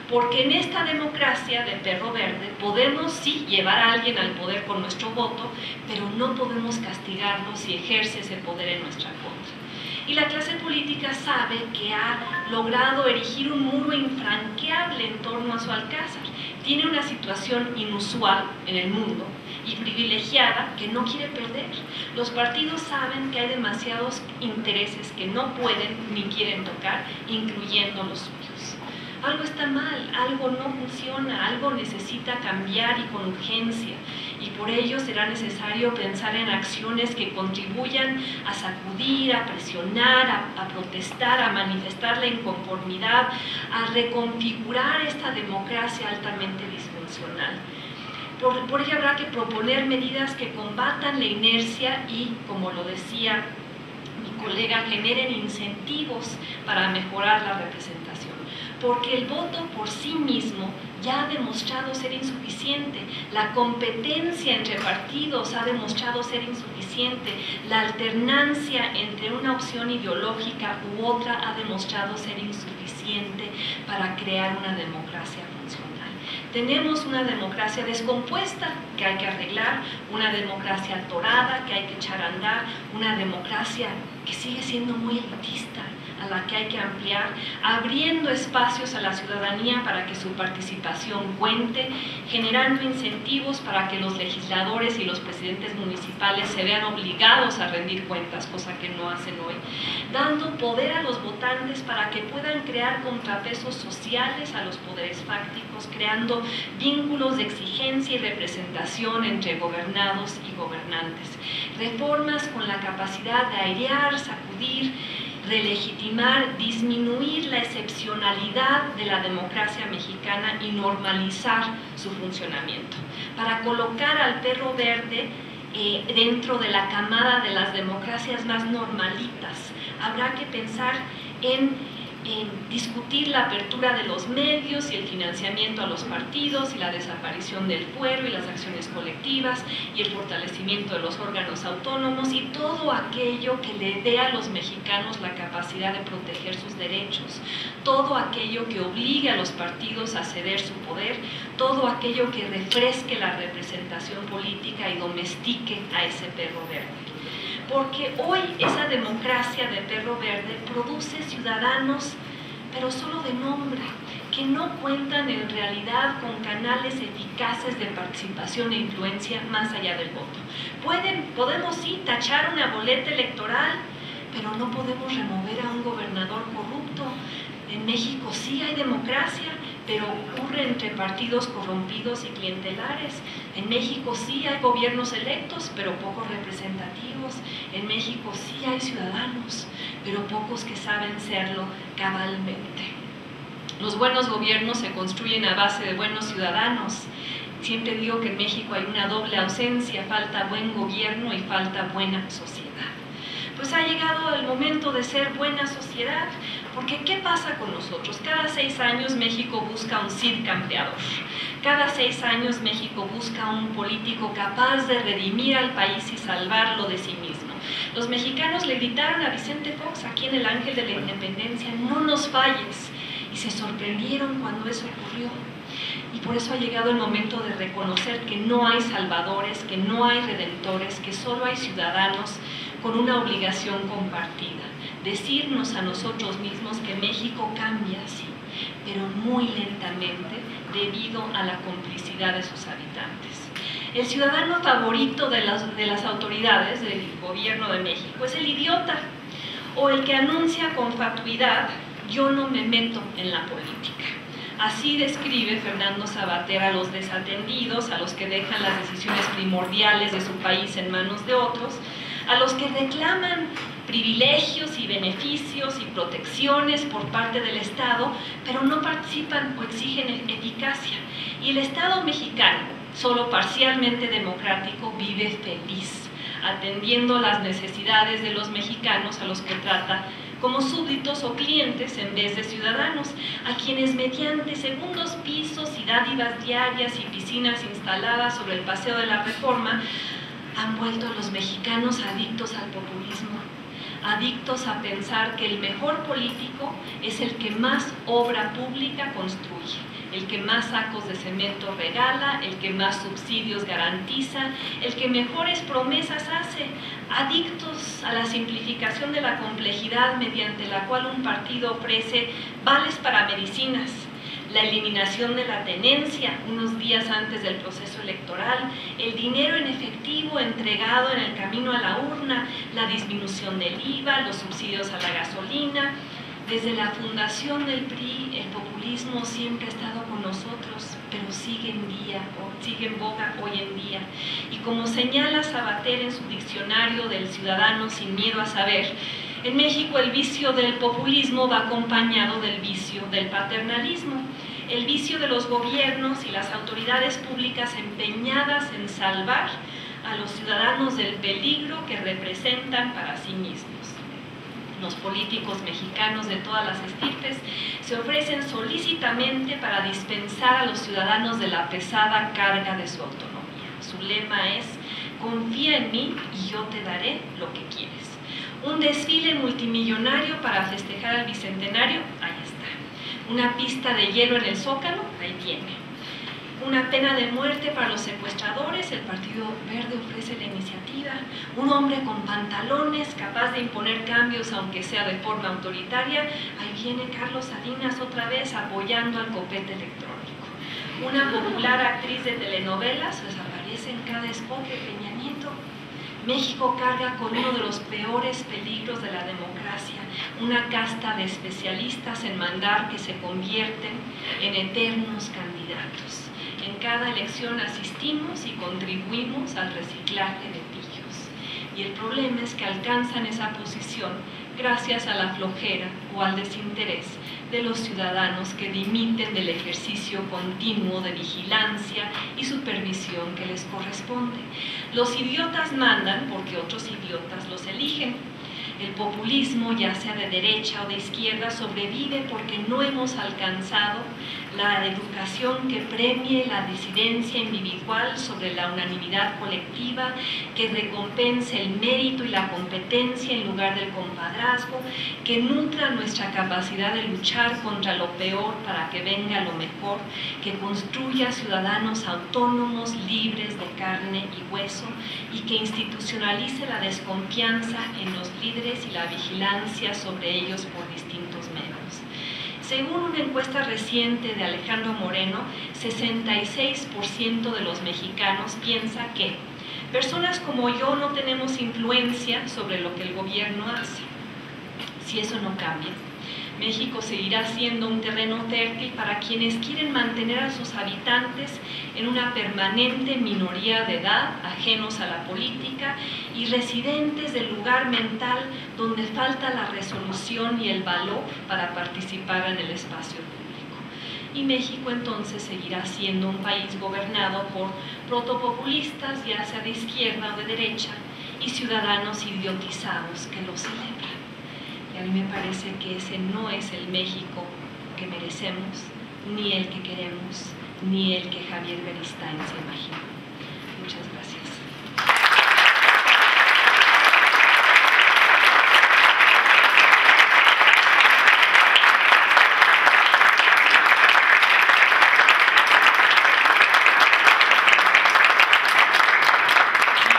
Porque en esta democracia de perro verde podemos sí llevar a alguien al poder con nuestro voto, pero no podemos castigarlo si ejerce ese poder en nuestra contra. Y la clase política sabe que ha logrado erigir un muro infranqueable en torno a su alcázar. Tiene una situación inusual en el mundo y privilegiada que no quiere perder. Los partidos saben que hay demasiados intereses que no pueden ni quieren tocar, incluyendo los suyos. Algo está mal, algo no funciona, algo necesita cambiar y con urgencia. Y por ello será necesario pensar en acciones que contribuyan a sacudir, a presionar, a protestar, a manifestar la inconformidad, a reconfigurar esta democracia altamente disfuncional. Por ello habrá que proponer medidas que combatan la inercia y, como lo decía mi colega, generen incentivos para mejorar la representación, porque el voto por sí mismo ya ha demostrado ser insuficiente, la competencia entre partidos ha demostrado ser insuficiente, la alternancia entre una opción ideológica u otra ha demostrado ser insuficiente para crear una democracia funcional. Tenemos una democracia descompuesta que hay que arreglar, una democracia atorada que hay que echar a andar, una democracia que sigue siendo muy elitista, a la que hay que ampliar, abriendo espacios a la ciudadanía para que su participación cuente, generando incentivos para que los legisladores y los presidentes municipales se vean obligados a rendir cuentas, cosa que no hacen hoy, dando poder a los votantes para que puedan crear contrapesos sociales a los poderes fácticos, creando vínculos de exigencia y representación entre gobernados y gobernantes, reformas con la capacidad de airear, sacudir, relegitimar, disminuir la excepcionalidad de la democracia mexicana y normalizar su funcionamiento, para colocar al perro verde dentro de la camada de las democracias más normalitas. Habrá que pensar en discutir la apertura de los medios y el financiamiento a los partidos y la desaparición del fuero y las acciones colectivas y el fortalecimiento de los órganos autónomos y todo aquello que le dé a los mexicanos la capacidad de proteger sus derechos, todo aquello que obligue a los partidos a ceder su poder, todo aquello que refresque la representación política y domestique a ese perro verde. Porque hoy esa democracia de perro verde produce ciudadanos, pero solo de nombre, que no cuentan en realidad con canales eficaces de participación e influencia más allá del voto. Podemos sí tachar una boleta electoral, pero no podemos remover a un gobernador corrupto. En México sí hay democracia, pero ocurre entre partidos corrompidos y clientelares. En México sí hay gobiernos electos, pero pocos representativos. En México sí hay ciudadanos, pero pocos que saben serlo cabalmente. Los buenos gobiernos se construyen a base de buenos ciudadanos. Siempre digo que en México hay una doble ausencia, falta buen gobierno y falta buena sociedad. Pues ha llegado el momento de ser buena sociedad, porque ¿qué pasa con nosotros? Cada 6 años México busca un Cid campeador. Cada 6 años México busca un político capaz de redimir al país y salvarlo de sí mismo. Los mexicanos le gritaron a Vicente Fox aquí en el Ángel de la Independencia: no nos falles, y se sorprendieron cuando eso ocurrió. Y por eso ha llegado el momento de reconocer que no hay salvadores, que no hay redentores, que solo hay ciudadanos con una obligación compartida. Decirnos a nosotros mismos que México cambia, sí, pero muy lentamente debido a la complicidad de sus habitantes. El ciudadano favorito de las autoridades del gobierno de México es el idiota, o el que anuncia con fatuidad: yo no me meto en la política. Así describe Fernando Savater a los desatendidos, a los que dejan las decisiones primordiales de su país en manos de otros, a los que reclaman privilegios y beneficios y protecciones por parte del Estado, pero no participan o exigen eficacia. Y el Estado mexicano, solo parcialmente democrático, vive feliz, atendiendo las necesidades de los mexicanos a los que trata como súbditos o clientes en vez de ciudadanos, a quienes mediante segundos pisos y dádivas diarias y piscinas instaladas sobre el Paseo de la Reforma han vuelto a los mexicanos adictos al populismo, adictos a pensar que el mejor político es el que más obra pública construye, el que más sacos de cemento regala, el que más subsidios garantiza, el que mejores promesas hace, adictos a la simplificación de la complejidad mediante la cual un partido ofrece vales para medicinas, la eliminación de la tenencia unos días antes del proceso electoral, el dinero en efectivo entregado en el camino a la urna, la disminución del IVA, los subsidios a la gasolina. Desde la fundación del PRI, el populismo siempre ha estado con nosotros, pero sigue en boga hoy en día. Y como señala Savater en su diccionario del ciudadano sin miedo a saber, en México el vicio del populismo va acompañado del vicio del paternalismo, el vicio de los gobiernos y las autoridades públicas empeñadas en salvar a los ciudadanos del peligro que representan para sí mismos. Los políticos mexicanos de todas las estirpes se ofrecen solícitamente para dispensar a los ciudadanos de la pesada carga de su autonomía. Su lema es: confía en mí y yo te daré lo que quieres. Un desfile multimillonario para festejar el bicentenario, ahí está. Una pista de hielo en el Zócalo, ahí tiene. Una pena de muerte para los secuestradores, el Partido Verde ofrece la iniciativa. Un hombre con pantalones, capaz de imponer cambios aunque sea de forma autoritaria. Ahí viene Carlos Salinas otra vez apoyando al copete electrónico. Una popular actriz de telenovelas, pues aparece en cada spot de Peña Nieto. México carga con uno de los peores peligros de la democracia, una casta de especialistas en mandar que se convierten en eternos candidatos. En cada elección asistimos y contribuimos al reciclaje de pillos. Y el problema es que alcanzan esa posición gracias a la flojera o al desinterés de los ciudadanos que dimiten del ejercicio continuo de vigilancia y supervisión que les corresponde. Los idiotas mandan porque otros idiotas los eligen. El populismo, ya sea de derecha o de izquierda, sobrevive porque no hemos alcanzado la educación que premie la disidencia individual sobre la unanimidad colectiva, que recompense el mérito y la competencia en lugar del compadrazgo, que nutra nuestra capacidad de luchar contra lo peor para que venga lo mejor, que construya ciudadanos autónomos, libres de carne y hueso, y que institucionalice la desconfianza en los líderes y la vigilancia sobre ellos por distintos medios. Según una encuesta reciente de Alejandro Moreno, 66% de los mexicanos piensa que personas como yo no tenemos influencia sobre lo que el gobierno hace. Si eso no cambia, México seguirá siendo un terreno fértil para quienes quieren mantener a sus habitantes en una permanente minoría de edad, ajenos a la política y residentes del lugar mental donde falta la resolución y el valor para participar en el espacio público. Y México entonces seguirá siendo un país gobernado por protopopulistas, ya sea de izquierda o de derecha, y ciudadanos idiotizados que lo celebran. Y a mí me parece que ese no es el México que merecemos, ni el que queremos, ni el que Javier Beristain se imagina. Muchas gracias.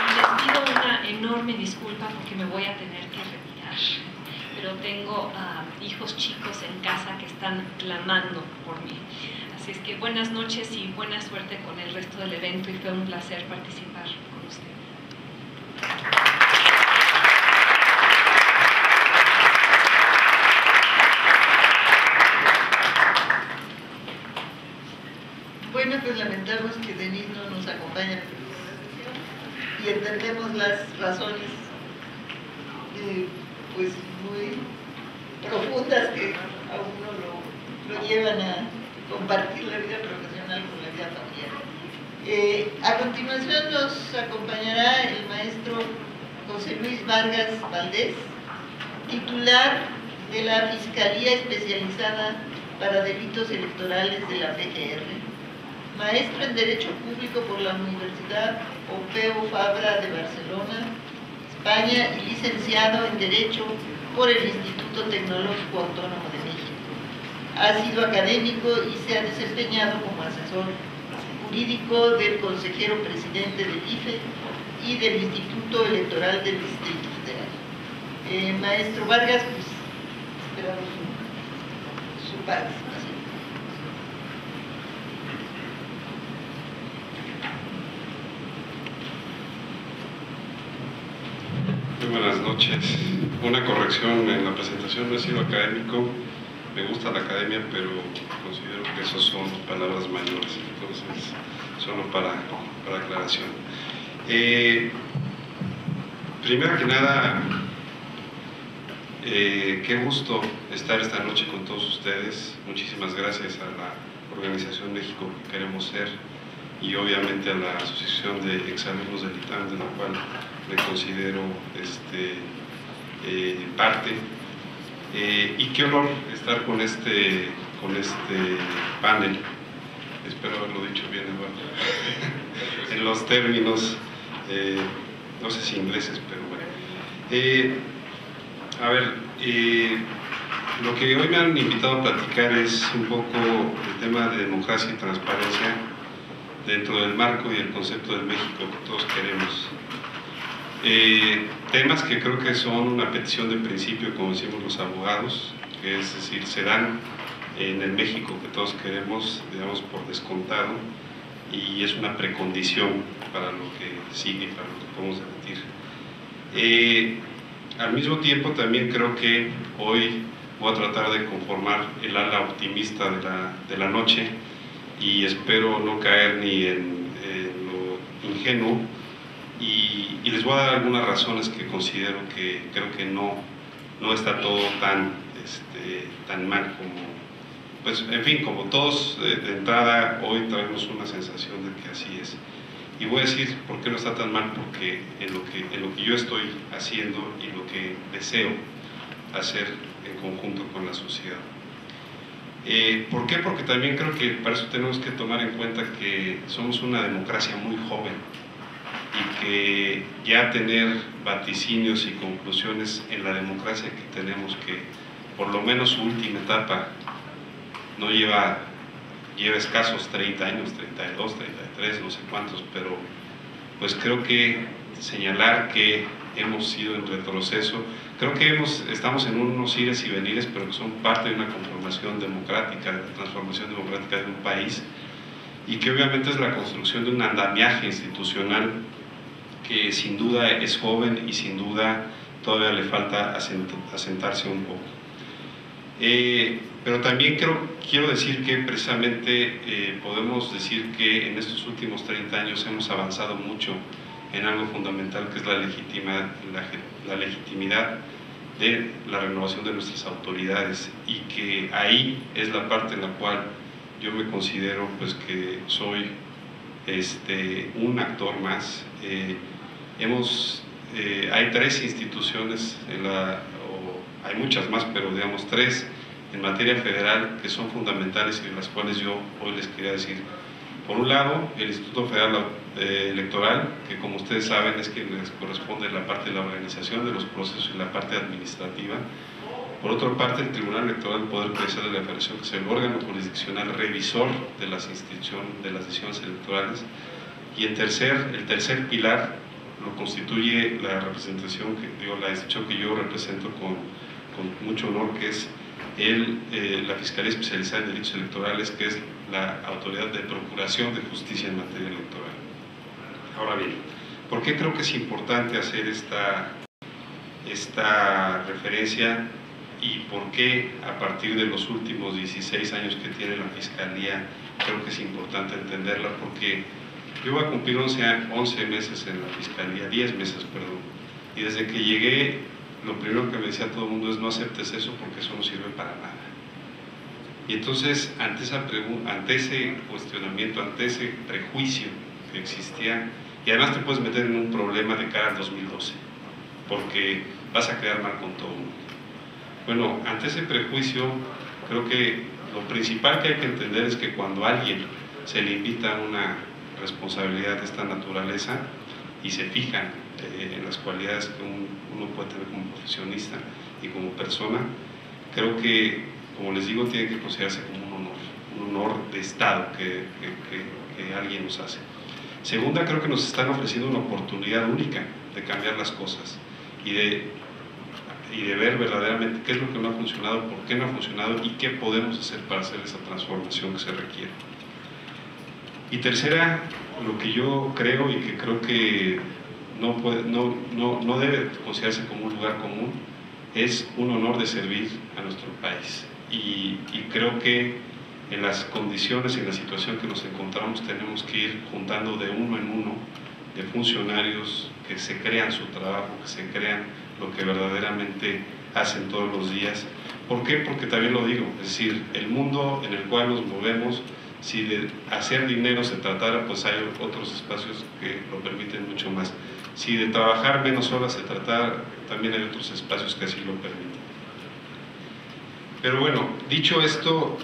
Y les pido una enorme disculpa porque me voy a tener que retirar. Pero tengo hijos chicos en casa que están clamando por mí. Así es que buenas noches y buena suerte con el resto del evento y fue un placer participar con ustedes. Bueno, pues lamentamos que Denise no nos acompañe y entendemos las razones pues muy profundas que a uno lo llevan a compartir la vida profesional con la vida familiar. A continuación nos acompañará el maestro José Luis Vargas Valdés, titular de la Fiscalía Especializada para Delitos Electorales de la PGR, maestro en Derecho Público por la Universidad Pompeu Fabra de Barcelona, España, y licenciado en Derecho por el Instituto Tecnológico Autónomo de México. Ha sido académico y se ha desempeñado como asesor jurídico del consejero presidente del IFE y del Instituto Electoral del Distrito Federal. Maestro Vargas, pues esperamos su participación. Muy buenas noches. Una corrección en la presentación: no he sido académico, me gusta la academia, pero considero que esas son palabras mayores, entonces solo para aclaración. Primero que nada, qué gusto estar esta noche con todos ustedes. Muchísimas gracias a la organización México que Queremos Ser y obviamente a la Asociación de Exalumnos del ITAM, de la cual me considero parte. Y qué honor estar con este panel. Espero haberlo dicho bien, Eduardo. En los términos, no sé si ingleses, pero bueno. A ver, lo que hoy me han invitado a platicar es un poco el tema de democracia y transparencia dentro del marco y el concepto del México que todos queremos. Temas que creo que son una petición de principio, como decimos los abogados, que es decir, se dan en el México que todos queremos, digamos, por descontado, y es una precondición para lo que sigue, para lo que podemos debatir. Al mismo tiempo también creo que hoy voy a tratar de conformar el ala optimista de la noche, y espero no caer ni en lo ingenuo, y les voy a dar algunas razones que considero que creo que no está todo tan mal como, pues en fin, como todos de entrada hoy traemos una sensación de que así es. Y voy a decir por qué no está tan mal, porque en lo que yo estoy haciendo y lo que deseo hacer en conjunto con la sociedad. ¿Por qué? Porque también creo que para eso tenemos que tomar en cuenta que somos una democracia muy joven y que ya tener vaticinios y conclusiones en la democracia que tenemos, que por lo menos su última etapa no lleva escasos 30 años, 32, 33, no sé cuántos, pero pues creo que señalar que hemos ido en retroceso, creo que estamos en unos ires y venires, pero que son parte de una conformación democrática, de la transformación democrática de un país, y que obviamente es la construcción de un andamiaje institucional que sin duda es joven y sin duda todavía le falta asentarse un poco. Pero también quiero decir que precisamente podemos decir que en estos últimos 30 años hemos avanzado mucho en algo fundamental, que es la legitimidad de la renovación de nuestras autoridades, y que ahí es la parte en la cual yo me considero pues que soy un actor más. Hay 3 instituciones, hay muchas más, pero digamos 3 en materia federal que son fundamentales y de las cuales yo hoy les quería decir. Por un lado, el Instituto Federal Electoral, que como ustedes saben es quien les corresponde la parte de la organización de los procesos y la parte administrativa. Por otra parte, el Tribunal Electoral del Poder Judicial de la Federación, que es el órgano jurisdiccional revisor de las decisiones electorales. Y el tercer pilar lo constituye la representación, la institución que yo represento con mucho honor, que es la Fiscalía Especializada en Delitos Electorales, que es la autoridad de procuración de justicia en materia electoral. Ahora bien, ¿por qué creo que es importante hacer esta referencia, y por qué a partir de los últimos 16 años que tiene la Fiscalía creo que es importante entenderla? Porque yo voy a cumplir 11 meses en la Fiscalía, 10 meses, perdón, y desde que llegué lo primero que me decía todo el mundo es: no aceptes eso porque eso no sirve para nada. Y entonces, ante ese cuestionamiento, ante ese prejuicio que existía, y además te puedes meter en un problema de cara al 2012, porque vas a quedar mal con todo el mundo. Bueno, ante ese prejuicio, creo que lo principal que hay que entender es que cuando a alguien se le invita a una responsabilidad de esta naturaleza y se fijan en las cualidades que uno puede tener como profesionista y como persona, creo que, como les digo, tiene que considerarse como un honor de Estado que alguien nos hace. Segunda, creo que nos están ofreciendo una oportunidad única de cambiar las cosas y de ver verdaderamente qué es lo que no ha funcionado, por qué no ha funcionado y qué podemos hacer para hacer esa transformación que se requiere. Y tercera, lo que yo creo y que creo que no debe considerarse como un lugar común, es un honor de servir a nuestro país. Y creo que en las condiciones, en la situación que nos encontramos, tenemos que ir juntando de uno en uno de funcionarios que se crean su trabajo, que se crean lo que verdaderamente hacen todos los días. ¿Por qué? Porque también lo digo, es decir, el mundo en el cual nos movemos, si de hacer dinero se tratara, pues hay otros espacios que lo permiten mucho más. Si de trabajar menos horas se tratara, también hay otros espacios que así lo permiten. Pero bueno, dicho esto,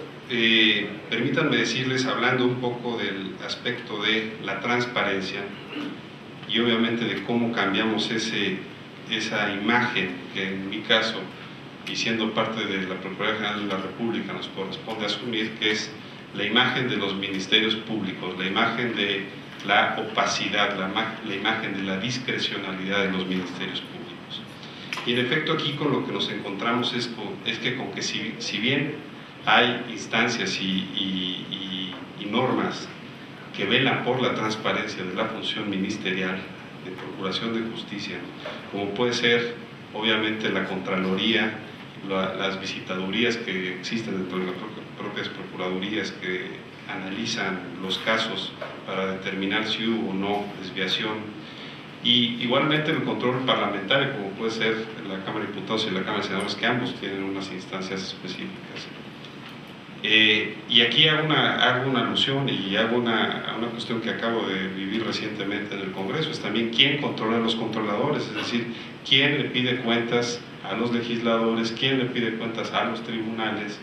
permítanme decirles, hablando un poco del aspecto de la transparencia y obviamente de cómo cambiamos esa imagen que en mi caso, y siendo parte de la Procuraduría General de la República, nos corresponde asumir, que es la imagen de los ministerios públicos, la imagen de la opacidad, la imagen de la discrecionalidad de los ministerios públicos. Y en efecto aquí con lo que nos encontramos es que con que si bien hay instancias y normas que velan por la transparencia de la función ministerial de procuración de justicia, como puede ser obviamente la Contraloría, las visitadurías que existen dentro de las propias procuradurías que analizan los casos para determinar si hubo o no desviación, y igualmente el control parlamentario, como puede ser la Cámara de Diputados y la Cámara de Senadores, que ambos tienen unas instancias específicas. Y aquí hago una alusión y hago una cuestión que acabo de vivir recientemente en el Congreso, es también quién controla a los controladores, es decir, quién le pide cuentas a los legisladores, quién le pide cuentas a los tribunales.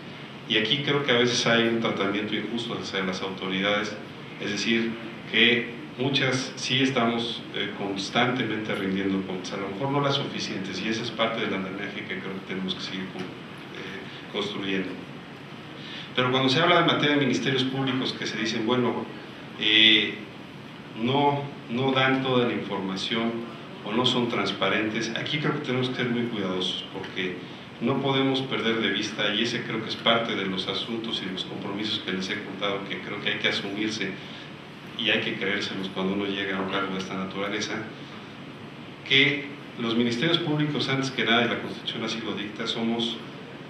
Y aquí creo que a veces hay un tratamiento injusto hacia las autoridades, es decir, que muchas sí estamos constantemente rindiendo cuentas, a lo mejor no las suficientes, y esa es parte del andamiaje que creo que tenemos que seguir construyendo. Pero cuando se habla de materia de ministerios públicos que se dicen, bueno, no dan toda la información o no son transparentes, aquí creo que tenemos que ser muy cuidadosos, porque no podemos perder de vista, y ese creo que es parte de los asuntos y los compromisos que les he contado, que creo que hay que asumirse y hay que creérselos cuando uno llega a un cargo de esta naturaleza, que los ministerios públicos, antes que nada, y la Constitución así lo dicta, somos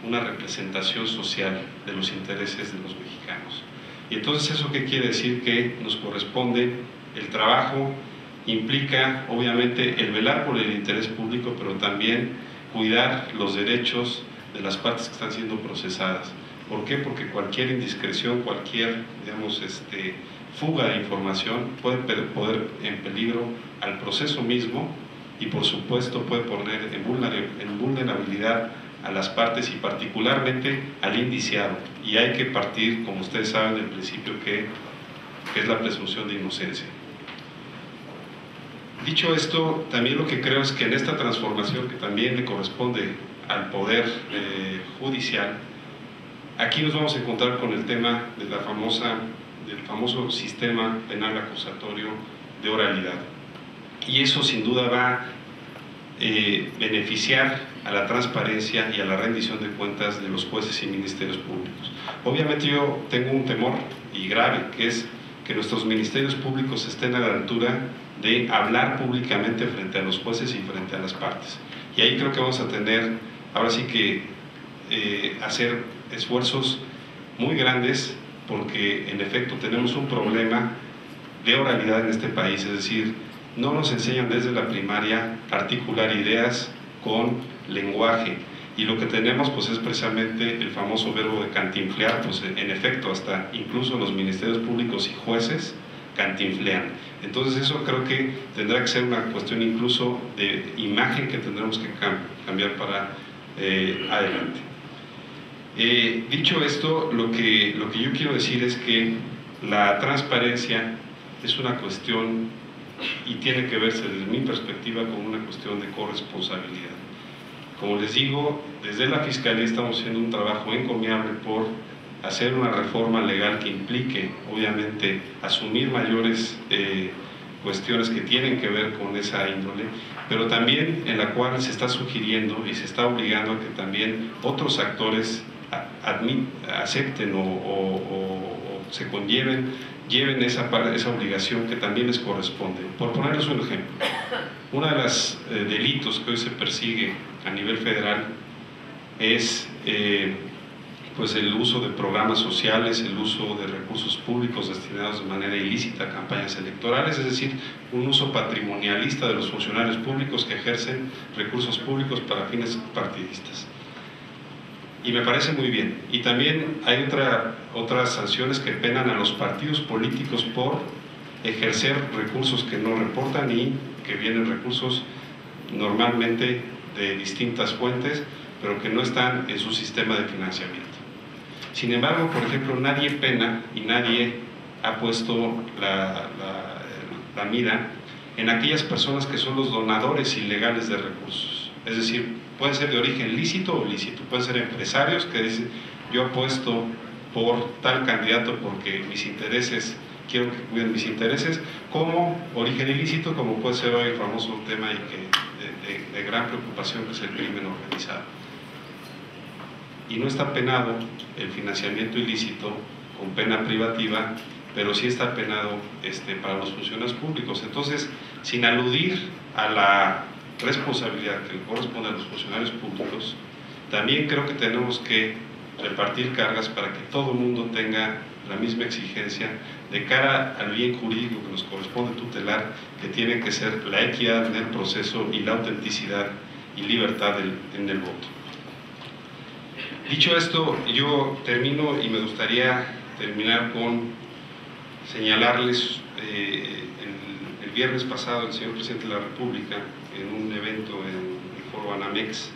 una representación social de los intereses de los mexicanos. Y entonces, ¿eso qué quiere decir? Que nos corresponde el trabajo, implica obviamente el velar por el interés público, pero también cuidar los derechos de las partes que están siendo procesadas. ¿Por qué? Porque cualquier indiscreción, cualquier, digamos, fuga de información puede poner en peligro al proceso mismo y por supuesto puede poner en vulnerabilidad a las partes y particularmente al indiciado. Y hay que partir, como ustedes saben, del principio que es la presunción de inocencia. Dicho esto, también lo que creo es que en esta transformación que también le corresponde al Poder Judicial, aquí nos vamos a encontrar con el tema de del famoso sistema penal acusatorio de oralidad. Y eso sin duda va a beneficiar a la transparencia y a la rendición de cuentas de los jueces y ministerios públicos. Obviamente yo tengo un temor, y grave, que es que nuestros ministerios públicos estén a la altura de hablar públicamente frente a los jueces y frente a las partes. Y ahí creo que vamos a tener, ahora sí que, hacer esfuerzos muy grandes, porque en efecto tenemos un problema de oralidad en este país, es decir, no nos enseñan desde la primaria a articular ideas con lenguaje, y lo que tenemos pues es precisamente el famoso verbo de cantinflear, pues en efecto hasta incluso los ministerios públicos y jueces cantinflean. Entonces eso creo que tendrá que ser una cuestión incluso de imagen que tendremos que cambiar para adelante. Dicho esto, lo que yo quiero decir es que la transparencia es una cuestión y tiene que verse desde mi perspectiva como una cuestión de corresponsabilidad. Como les digo, desde la Fiscalía estamos haciendo un trabajo encomiable por hacer una reforma legal que implique, obviamente, asumir mayores cuestiones que tienen que ver con esa índole, pero también en la cual se está sugiriendo y se está obligando a que también otros actores acepten o se lleven esa obligación que también les corresponde. Por ponerles un ejemplo, uno de los delitos que hoy se persigue a nivel federal es pues el uso de programas sociales, el uso de recursos públicos destinados de manera ilícita a campañas electorales, es decir, un uso patrimonialista de los funcionarios públicos que ejercen recursos públicos para fines partidistas. Y me parece muy bien. Y también hay otras sanciones que penan a los partidos políticos por ejercer recursos que no reportan y que vienen recursos normalmente de distintas fuentes, pero que no están en su sistema de financiamiento. Sin embargo, por ejemplo, nadie pena y nadie ha puesto la mira en aquellas personas que son los donadores ilegales de recursos. Es decir, pueden ser de origen lícito o ilícito, pueden ser empresarios que dicen: yo apuesto por tal candidato porque mis intereses, quiero que cuiden mis intereses, como origen ilícito, como puede ser hoy el famoso tema y de gran preocupación, que es el crimen organizado. Y no está penado el financiamiento ilícito con pena privativa, pero sí está penado para los funcionarios públicos. Entonces, sin aludir a la responsabilidad que le corresponde a los funcionarios públicos, también creo que tenemos que repartir cargas para que todo el mundo tenga la misma exigencia de cara al bien jurídico que nos corresponde tutelar, que tiene que ser la equidad en el proceso y la autenticidad y libertad en el voto. Dicho esto, yo termino y me gustaría terminar con señalarles el viernes pasado el señor Presidente de la República, en un evento en el Foro Banamex,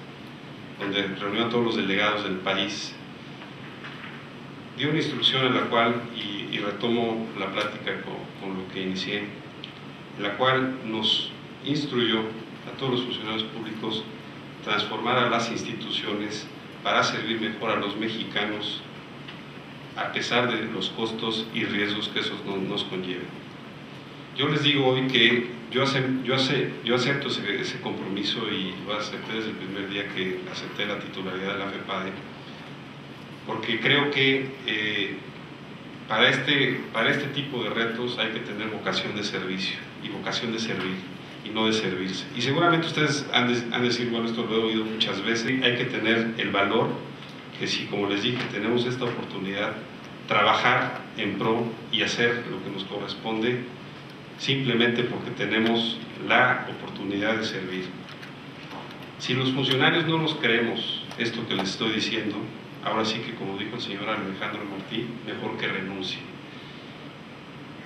donde reunió a todos los delegados del país, dio una instrucción en la cual, y retomo la plática con lo que inicié, en la cual nos instruyó a todos los funcionarios públicos transformar a las instituciones para servir mejor a los mexicanos, a pesar de los costos y riesgos que eso nos conlleva. Yo les digo hoy que yo acepto ese compromiso, y lo acepté desde el primer día que acepté la titularidad de la FEPADE, porque creo que para este tipo de retos hay que tener vocación de servicio y vocación de servir, y no de servirse. Y seguramente ustedes han de decir: bueno, esto lo he oído muchas veces. Hay que tener el valor que, si, como les dije, tenemos esta oportunidad, trabajar en pro y hacer lo que nos corresponde, simplemente porque tenemos la oportunidad de servir. Si los funcionarios no nos creemos esto que les estoy diciendo, ahora sí que, como dijo el señor Alejandro Martí, mejor que renuncie.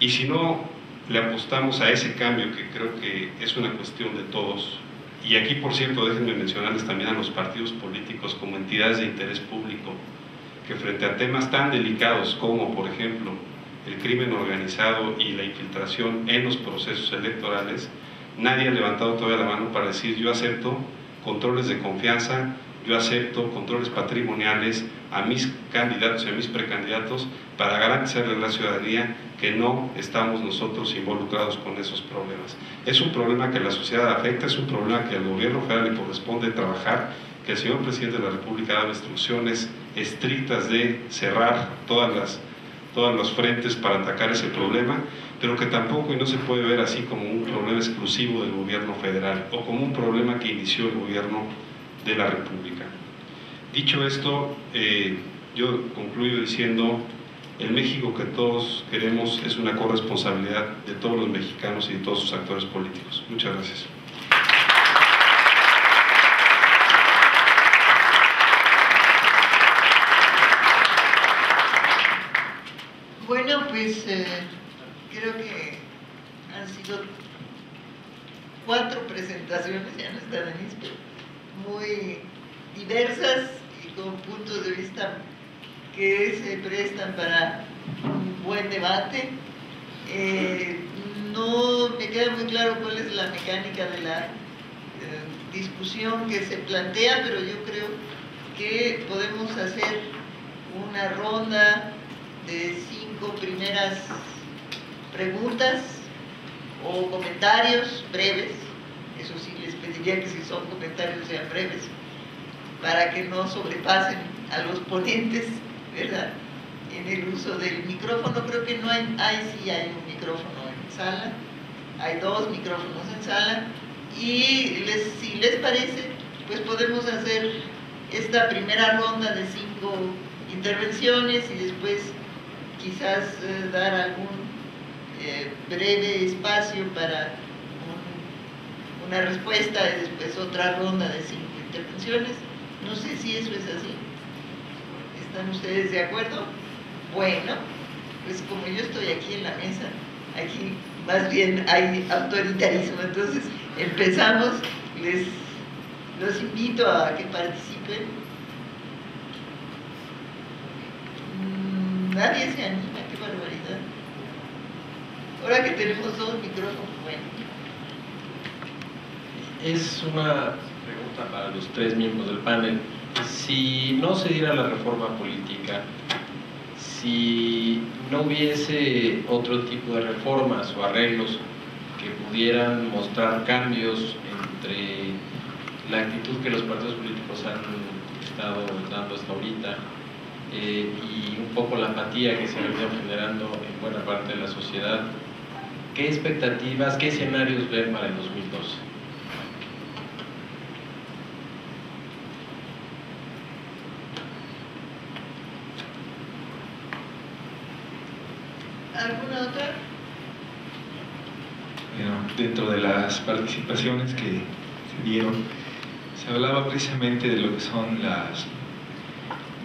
Y si no le apostamos a ese cambio, que creo que es una cuestión de todos, y aquí, por cierto, déjenme mencionarles también a los partidos políticos como entidades de interés público, que frente a temas tan delicados como, por ejemplo, el crimen organizado y la infiltración en los procesos electorales, nadie ha levantado todavía la mano para decir: yo acepto controles de confianza, yo acepto controles patrimoniales a mis candidatos y a mis precandidatos, para garantizarle a la ciudadanía que no estamos nosotros involucrados con esos problemas. Es un problema que a la sociedad afecta, es un problema que al gobierno federal le corresponde trabajar, que el señor Presidente de la República ha dado instrucciones estrictas de cerrar todas las frentes para atacar ese problema, pero que tampoco, y no se puede ver así, como un problema exclusivo del gobierno federal o como un problema que inició el gobierno de la República. Dicho esto, yo concluyo diciendo: el México que todos queremos es una corresponsabilidad de todos los mexicanos y de todos sus actores políticos. Muchas gracias. Bueno, pues creo que han sido 4 presentaciones, ya no está Denise, pero muy diversas y con puntos de vista que se prestan para un buen debate. No me queda muy claro cuál es la mecánica de la discusión que se plantea, pero yo creo que podemos hacer una ronda de 5 primeras preguntas o comentarios breves. Eso sí, les pediría que, si son comentarios, sean breves, para que no sobrepasen a los ponentes, ¿verdad?, en el uso del micrófono. Creo que no hay sí hay un micrófono en sala, hay 2 micrófonos en sala, y si les parece, pues podemos hacer esta primera ronda de 5 intervenciones y después quizás dar algún breve espacio para una respuesta, y después otra ronda de 5 intervenciones. No sé si eso es así. ¿Están ustedes de acuerdo? Bueno, pues como yo estoy aquí en la mesa, aquí más bien hay autoritarismo, entonces empezamos. Les Los invito a que participen. Nadie se anima, qué barbaridad. Ahora que tenemos dos micrófonos, bueno. Es una pregunta para los tres miembros del panel. Si no se diera la reforma política, si no hubiese otro tipo de reformas o arreglos que pudieran mostrar cambios entre la actitud que los partidos políticos han estado dando hasta ahorita y un poco la apatía que se ha venido generando en buena parte de la sociedad, ¿qué expectativas, qué escenarios ven para el 2012? ¿Alguna otra? Bueno, dentro de las participaciones que se dieron, se hablaba precisamente de lo que son las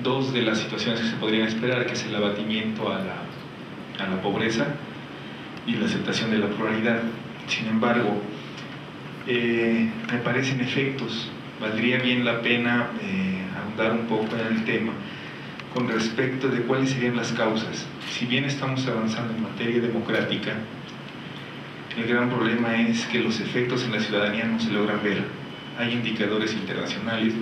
dos de las situaciones que se podrían esperar, que es el abatimiento a la pobreza y la aceptación de la pluralidad. Sin embargo, me parecen efectos, valdría bien la pena ahondar un poco en el tema con respecto de cuáles serían las causas. Si bien estamos avanzando en materia democrática, el gran problema es que los efectos en la ciudadanía no se logran ver. Hay indicadores internacionales,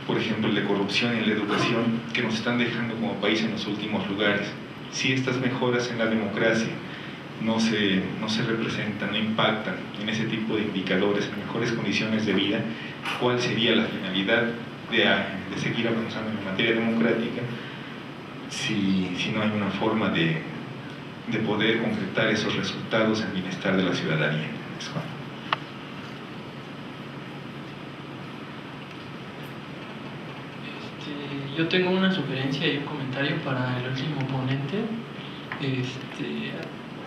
por ejemplo el de corrupción y la educación, que nos están dejando como país en los últimos lugares. Si estas mejoras en la democracia no se representan, no impactan en ese tipo de indicadores, en mejores condiciones de vida, ¿cuál sería la finalidad de seguir avanzando en materia democrática si no hay una forma de poder concretar esos resultados en bienestar de la ciudadanía? Yo tengo una sugerencia y un comentario para el último ponente.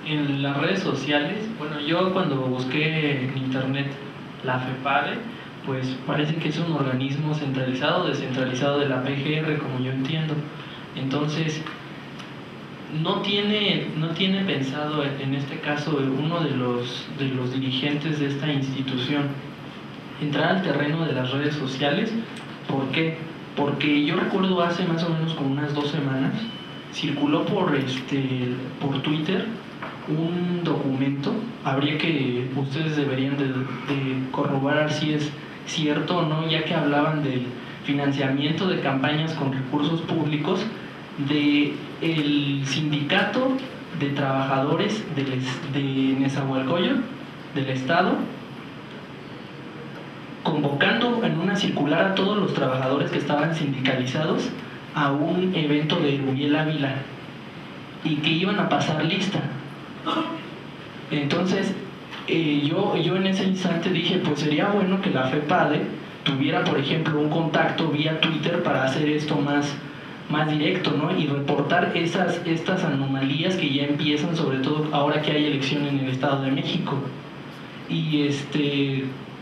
En las redes sociales, bueno, yo cuando busqué en internet la FEPADE, pues parece que es un organismo centralizado, descentralizado de la PGR, como yo entiendo. Entonces, no tiene pensado en este caso uno de los dirigentes de esta institución entrar al terreno de las redes sociales. ¿Por qué? Porque yo recuerdo hace más o menos como unas 2 semanas circuló por Twitter un documento. Ustedes deberían de corroborar si es cierto o no, ya que hablaban del financiamiento de campañas con recursos públicos del sindicato de trabajadores de Nezahualcóyotl, del estado, convocando en una circular a todos los trabajadores que estaban sindicalizados a un evento de Miguel Ávila y que iban a pasar lista. Entonces yo en ese instante dije, pues sería bueno que la FEPADE tuviera, por ejemplo, un contacto vía Twitter para hacer esto más directo, ¿no? Y reportar estas anomalías que ya empiezan, sobre todo ahora que hay elección en el Estado de México. Y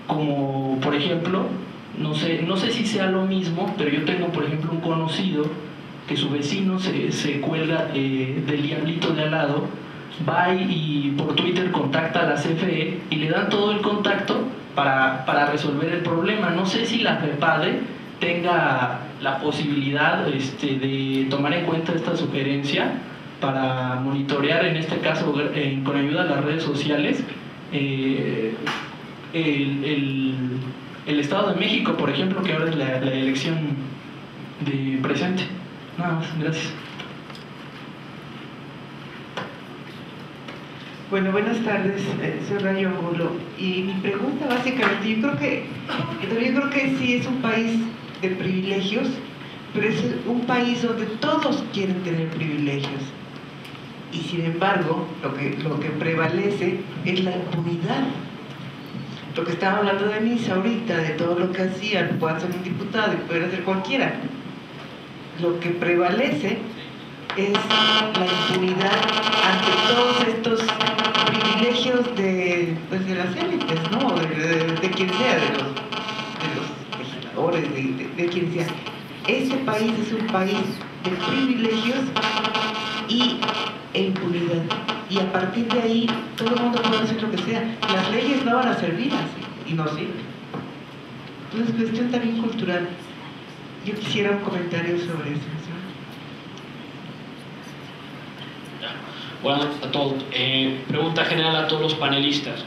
como por ejemplo, no sé si sea lo mismo, pero yo tengo por ejemplo un conocido que su vecino se cuelga del diablito de al lado, va y por Twitter contacta a la CFE y le dan todo el contacto para resolver el problema. No sé si la FEPADE tenga la posibilidad de tomar en cuenta esta sugerencia para monitorear, en este caso con ayuda de las redes sociales, el Estado de México, por ejemplo, que ahora es la elección de presente. Nada más, gracias. Bueno, buenas tardes, soy Rayo Angulo, y mi pregunta básicamente, yo creo que sí es un país de privilegios, pero es un país donde todos quieren tener privilegios, y sin embargo lo que prevalece es la impunidad. Lo que estaba hablando Denise ahorita, de todo lo que hacían, puede ser un diputado y puede ser cualquiera. Lo que prevalece es la impunidad ante todos estos privilegios de las élites, ¿no? De quien sea, de los legisladores, de quien sea. Este país es un país de privilegios e impunidad. Y a partir de ahí, todo el mundo puede hacer lo que sea. Las leyes no van a servir así, y no sirven. Entonces, cuestión también cultural. Yo quisiera un comentario sobre eso. ¿Sí? Bueno, a todos. Pregunta general a todos los panelistas.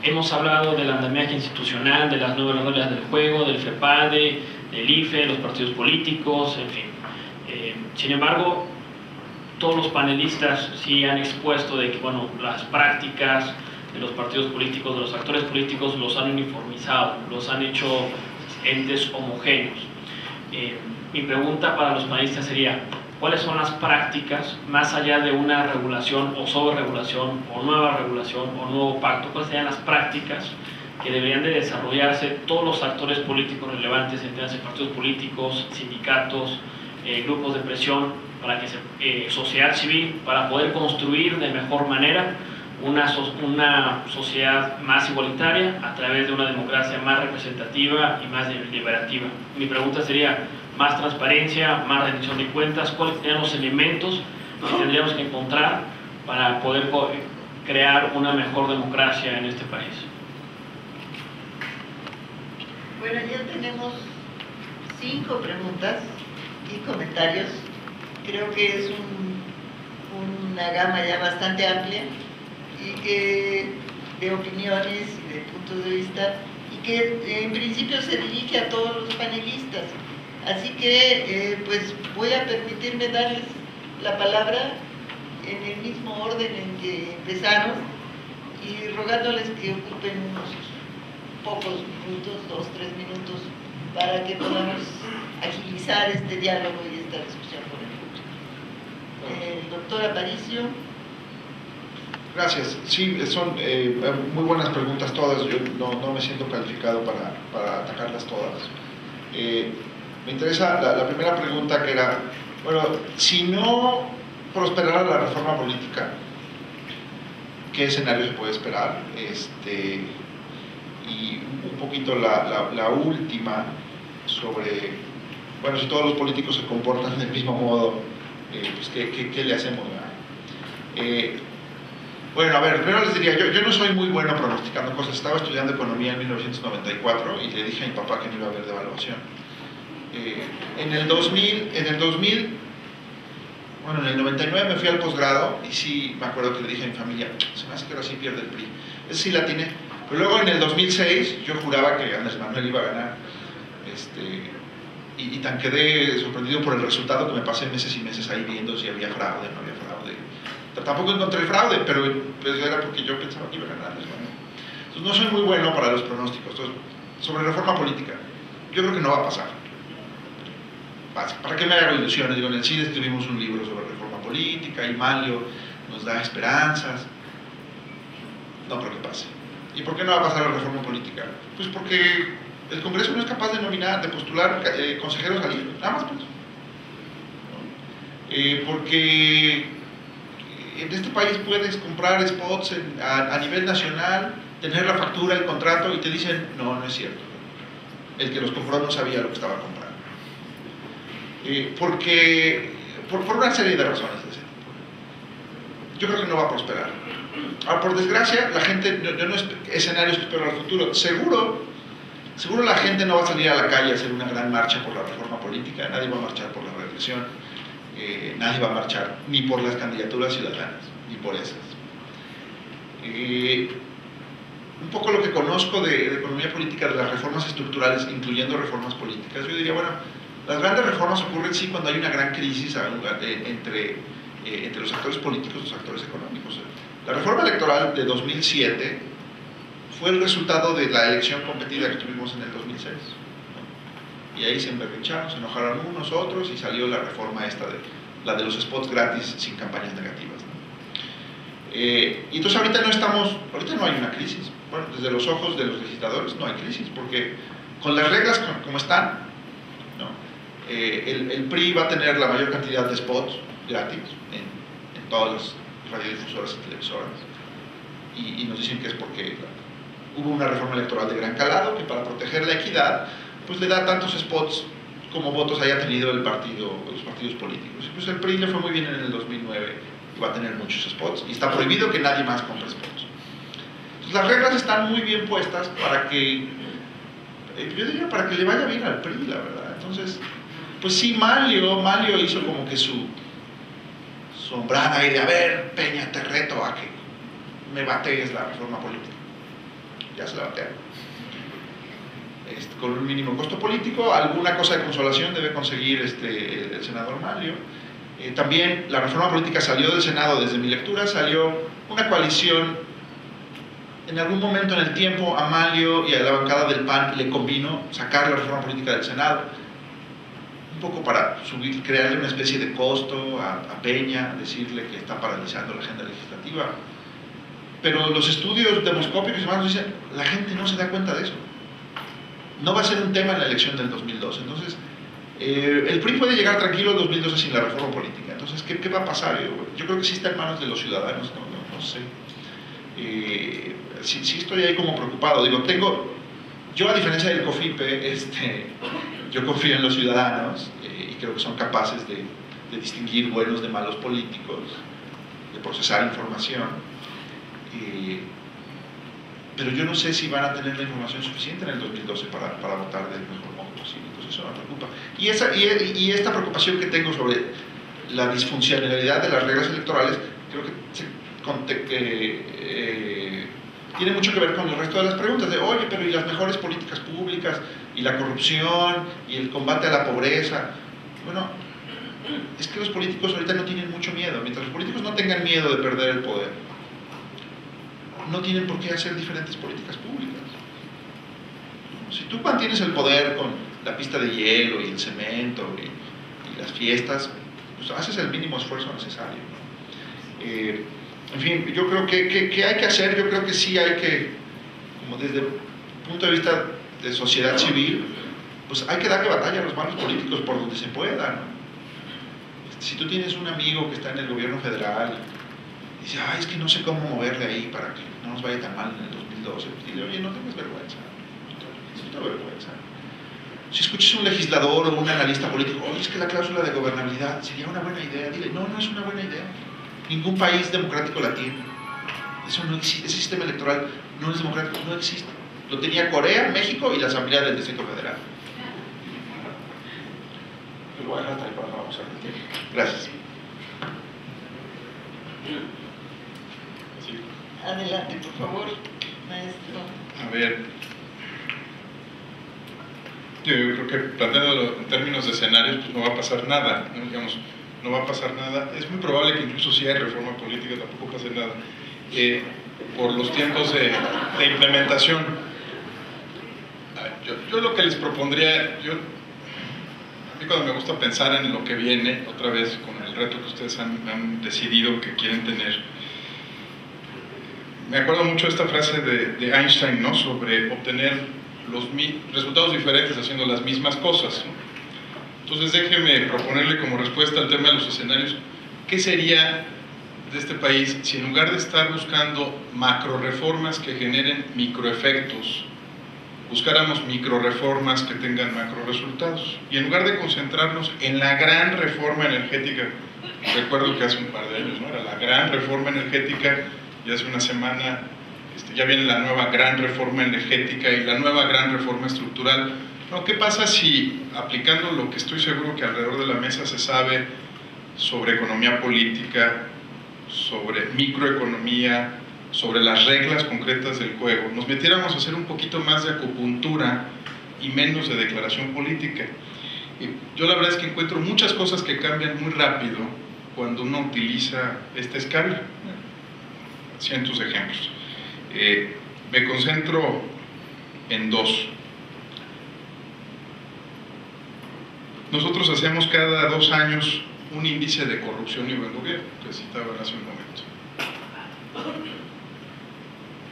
Hemos hablado del andamiaje institucional, de las nuevas reglas del juego, del FEPADE, del IFE, los partidos políticos, en fin. Sin embargo, todos los panelistas sí han expuesto de que, bueno, las prácticas de los partidos políticos, de los actores políticos, los han uniformizado, los han hecho entes homogéneos. Mi pregunta para los panelistas sería: ¿cuáles son las prácticas, más allá de una regulación o sobreregulación o nueva regulación o nuevo pacto, cuáles serían las prácticas que deberían de desarrollarse todos los actores políticos relevantes, entiéndase partidos políticos, sindicatos, grupos de presión, para que sociedad civil, para poder construir de mejor manera una sociedad más igualitaria a través de una democracia más representativa y más deliberativa? Mi pregunta sería: más transparencia, más rendición de cuentas, ¿cuáles serían los elementos que tendríamos que encontrar para poder crear una mejor democracia en este país? Bueno, ya tenemos 5 preguntas y comentarios. Creo que es una gama ya bastante amplia y que de opiniones y de puntos de vista, y que en principio se dirige a todos los panelistas. Así que pues voy a permitirme darles la palabra en el mismo orden en que empezaron y rogándoles que ocupen unos pocos minutos, 2-3 minutos, para que podamos agilizar este diálogo y esta discusión con el público. El doctor Aparicio. Gracias. Sí, son muy buenas preguntas todas. Yo no me siento calificado para atacarlas todas. Me interesa la primera pregunta, que era, bueno, si no prosperara la reforma política, ¿qué escenario se puede esperar? Y un poquito la última sobre, bueno, si todos los políticos se comportan del mismo modo, pues ¿qué le hacemos? Bueno, a ver, primero les diría, yo no soy muy bueno pronosticando cosas. Estaba estudiando economía en 1994 y le dije a mi papá que no iba a haber devaluación. En el 99 me fui al posgrado y sí me acuerdo que le dije a mi familia, se me hace que ahora sí pierde el PRI. Ese sí la tiene. Pero luego en el 2006 yo juraba que Andrés Manuel iba a ganar. Y tan quedé sorprendido por el resultado que me pasé meses y meses ahí viendo si había fraude, no había fraude. Tampoco encontré fraude, pero pues era porque yo pensaba que iba a ganar Andrés Manuel. Entonces no soy muy bueno para los pronósticos. Entonces, sobre reforma política, yo creo que no va a pasar. ¿Para qué me hago ilusiones? Digo, en el CIDE escribimos un libro sobre reforma política y Manlio nos da esperanzas. No creo que pase. ¿Y por qué no va a pasar la reforma política? Pues porque el Congreso no es capaz de nominar, de postular consejeros al IFE, nada más por eso. Porque en este país puedes comprar spots a nivel nacional, tener la factura, el contrato, y te dicen, no es cierto. El que los compró no sabía lo que estaba comprando. Porque, por una serie de razones, yo creo que no va a prosperar. Ahora, por desgracia, la gente, yo no escenarios que espero al futuro. Seguro la gente no va a salir a la calle a hacer una gran marcha por la reforma política. Nadie va a marchar por la reelección. Nadie va a marchar ni por las candidaturas ciudadanas, ni por esas. Un poco lo que conozco de economía política, de las reformas estructurales, incluyendo reformas políticas, yo diría, bueno, las grandes reformas ocurren sí cuando hay una gran crisis entre los actores políticos y los actores económicos. La reforma electoral de 2007 fue el resultado de la elección competida que tuvimos en el 2006. Y ahí se emberrincharon, se enojaron unos otros y salió la reforma esta, la de los spots gratis sin campañas negativas. Y entonces ahorita no hay una crisis. Bueno, desde los ojos de los legisladores no hay crisis, porque con las reglas como están, ¿no? El PRI va a tener la mayor cantidad de spots gratis en todas las radiodifusoras y televisoras, y nos dicen que es porque hubo una reforma electoral de gran calado que para proteger la equidad pues le da tantos spots como votos haya tenido los partidos políticos. Pues el PRI le fue muy bien en el 2009 y va a tener muchos spots, y está prohibido que nadie más compre spots. Entonces las reglas están muy bien puestas para que yo diría para que le vaya bien al PRI, la verdad. Entonces, pues sí, Manlio hizo como que su hombrada y de, a ver, Peña, te reto a que me batees la reforma política. Ya se la batearon. Con un mínimo costo político, alguna cosa de consolación debe conseguir el senador Manlio. También la reforma política salió del Senado, desde mi lectura, salió una coalición. En algún momento en el tiempo a Manlio y a la bancada del PAN le convino sacar la reforma política del Senado, un poco para crearle una especie de costo a Peña, decirle que está paralizando la agenda legislativa. Pero los estudios demoscópicos y demás dicen, la gente no se da cuenta de eso. No va a ser un tema en la elección del 2012. Entonces, el PRI puede llegar tranquilo al 2012 sin la reforma política. Entonces, ¿qué va a pasar? Yo creo que sí está en manos de los ciudadanos, no sé. Sí estoy ahí como preocupado. Yo a diferencia del COFIPE, yo confío en los ciudadanos y creo que son capaces de distinguir buenos de malos políticos, de procesar información. Pero yo no sé si van a tener la información suficiente en el 2012 para votar del mejor modo posible. Entonces eso me preocupa. Y esta preocupación que tengo sobre la disfuncionalidad de las reglas electorales, creo que tiene mucho que ver con el resto de las preguntas de, oye, pero ¿y las mejores políticas públicas? ¿Y la corrupción? ¿Y el combate a la pobreza? Bueno, es que los políticos ahorita no tienen mucho miedo. Mientras los políticos no tengan miedo de perder el poder, no tienen por qué hacer diferentes políticas públicas. Si tú mantienes el poder con la pista de hielo y el cemento y las fiestas, pues haces el mínimo esfuerzo necesario, ¿no? En fin, yo creo que hay que hacer, yo creo que sí hay que, como desde el punto de vista de sociedad civil, pues hay que darle batalla a los malos políticos por donde se pueda, ¿no? Si tú tienes un amigo que está en el gobierno federal y dice, ay, es que no sé cómo moverle ahí para que no nos vaya tan mal en el 2012, pues dile, oye, no tengas vergüenza, no tengas vergüenza. Si escuchas a un legislador o un analista político, oye, es que la cláusula de gobernabilidad sería una buena idea, dile, no es una buena idea. Ningún país democrático la tiene. Eso no existe. Ese sistema electoral no es democrático, no existe. Lo tenía Corea, México y la Asamblea del Distrito Federal. Lo voy a dejar hasta ahí para no abusar del tiempo. Gracias. Adelante, por favor, maestro. A ver, yo creo que planteándolo en términos de escenarios, pues no va a pasar nada, ¿no? Digamos, no va a pasar nada. Es muy probable que incluso si hay reforma política tampoco pase nada, por los tiempos de implementación. Yo lo que les propondría, a mí cuando me gusta pensar en lo que viene, otra vez con el reto que ustedes han decidido que quieren tener, me acuerdo mucho de esta frase de Einstein, ¿no? Sobre obtener los resultados diferentes haciendo las mismas cosas, ¿no? Entonces déjeme proponerle como respuesta al tema de los escenarios, ¿qué sería de este país si en lugar de estar buscando macro reformas que generen microefectos, buscáramos micro reformas que tengan macro resultados? Y en lugar de concentrarnos en la gran reforma energética, recuerdo que hace un par de años, ¿no? Era la gran reforma energética, y hace una semana ya viene la nueva gran reforma energética y la nueva gran reforma estructural. No, ¿qué pasa si, aplicando lo que estoy seguro que alrededor de la mesa se sabe sobre economía política, sobre microeconomía, sobre las reglas concretas del juego, nos metiéramos a hacer un poquito más de acupuntura y menos de declaración política? Y yo la verdad es que encuentro muchas cosas que cambian muy rápido cuando uno utiliza esta escala. Cientos de ejemplos. Me concentro en dos. Nosotros hacemos cada 2 años un índice de corrupción y buen gobierno, que citaban hace un momento.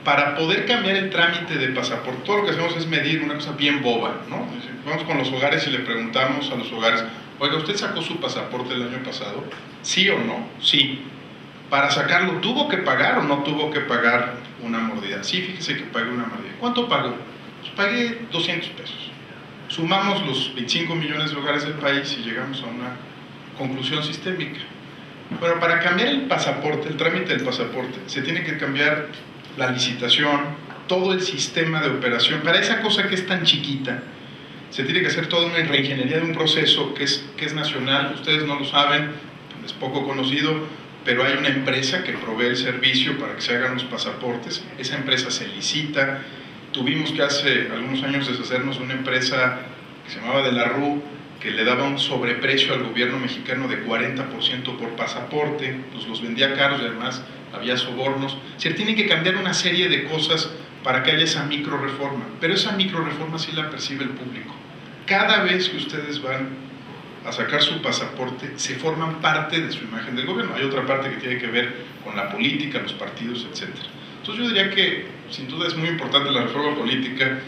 Para poder cambiar el trámite de pasaporte, todo lo que hacemos es medir una cosa bien boba, ¿no? Vamos con los hogares y le preguntamos a los hogares, oiga, ¿usted sacó su pasaporte el año pasado? ¿Sí o no? Sí. Para sacarlo, ¿tuvo que pagar o no tuvo que pagar una mordida? Sí, fíjese que pagué una mordida. ¿Cuánto pagó? Pues pagué 200 pesos. Sumamos los 25 millones de hogares del país y llegamos a una conclusión sistémica. Pero para cambiar el pasaporte, el trámite del pasaporte, se tiene que cambiar la licitación, todo el sistema de operación. Para esa cosa que es tan chiquita, se tiene que hacer toda una reingeniería de un proceso que es nacional. Ustedes no lo saben, es poco conocido, pero hay una empresa que provee el servicio para que se hagan los pasaportes. Esa empresa se licita. Tuvimos que hace algunos años deshacernos de una empresa que se llamaba De la Rue, que le daba un sobreprecio al gobierno mexicano de 40% por pasaporte, pues los vendía caros y además había sobornos. Se tiene que cambiar una serie de cosas para que haya esa micro reforma, pero esa micro reforma sí la percibe el público. Cada vez que ustedes van a sacar su pasaporte, se forman parte de su imagen del gobierno. Hay otra parte que tiene que ver con la política, los partidos, etc. Entonces yo diría que sin duda es muy importante la reforma política.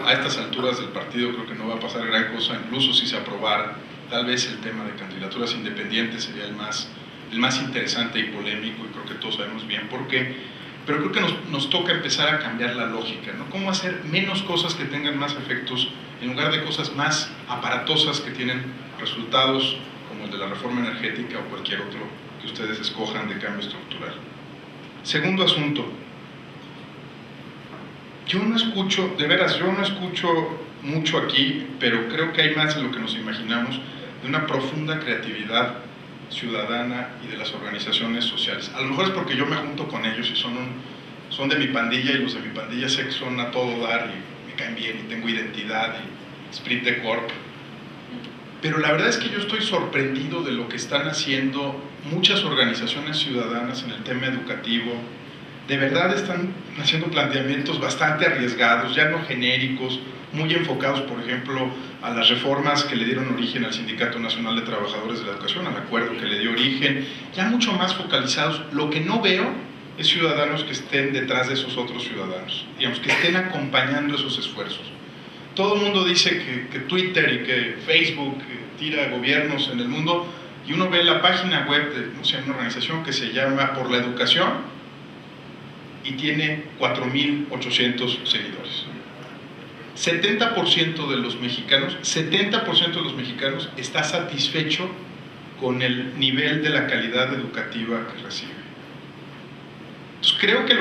A estas alturas del partido creo que no va a pasar gran cosa, incluso si se aprobara. Tal vez el tema de candidaturas independientes sería el más interesante y polémico, y creo que todos sabemos bien por qué. Pero creo que nos toca empezar a cambiar la lógica, ¿no? Cómo hacer menos cosas que tengan más efectos en lugar de cosas más aparatosas que tienen resultados como el de la reforma energética o cualquier otro que ustedes escojan de cambio estructural. Segundo asunto. Yo no escucho, de veras, yo no escucho mucho aquí, pero creo que hay más de lo que nos imaginamos, de una profunda creatividad ciudadana y de las organizaciones sociales. A lo mejor es porque yo me junto con ellos y son de mi pandilla, y los de mi pandilla sé que son a todo dar y me caen bien y tengo identidad y esprit de corp. Pero la verdad es que yo estoy sorprendido de lo que están haciendo muchas organizaciones ciudadanas en el tema educativo. De verdad están haciendo planteamientos bastante arriesgados, ya no genéricos, muy enfocados, por ejemplo, a las reformas que le dieron origen al Sindicato Nacional de Trabajadores de la Educación, al acuerdo que le dio origen, ya mucho más focalizados. Lo que no veo es ciudadanos que estén detrás de esos otros ciudadanos, digamos, que estén acompañando esos esfuerzos. Todo el mundo dice que Twitter y que Facebook tira gobiernos en el mundo, y uno ve la página web de una organización que se llama Por la Educación, y tiene 4.800 seguidores. 70% de los mexicanos está satisfecho con el nivel de la calidad educativa que recibe. Entonces creo que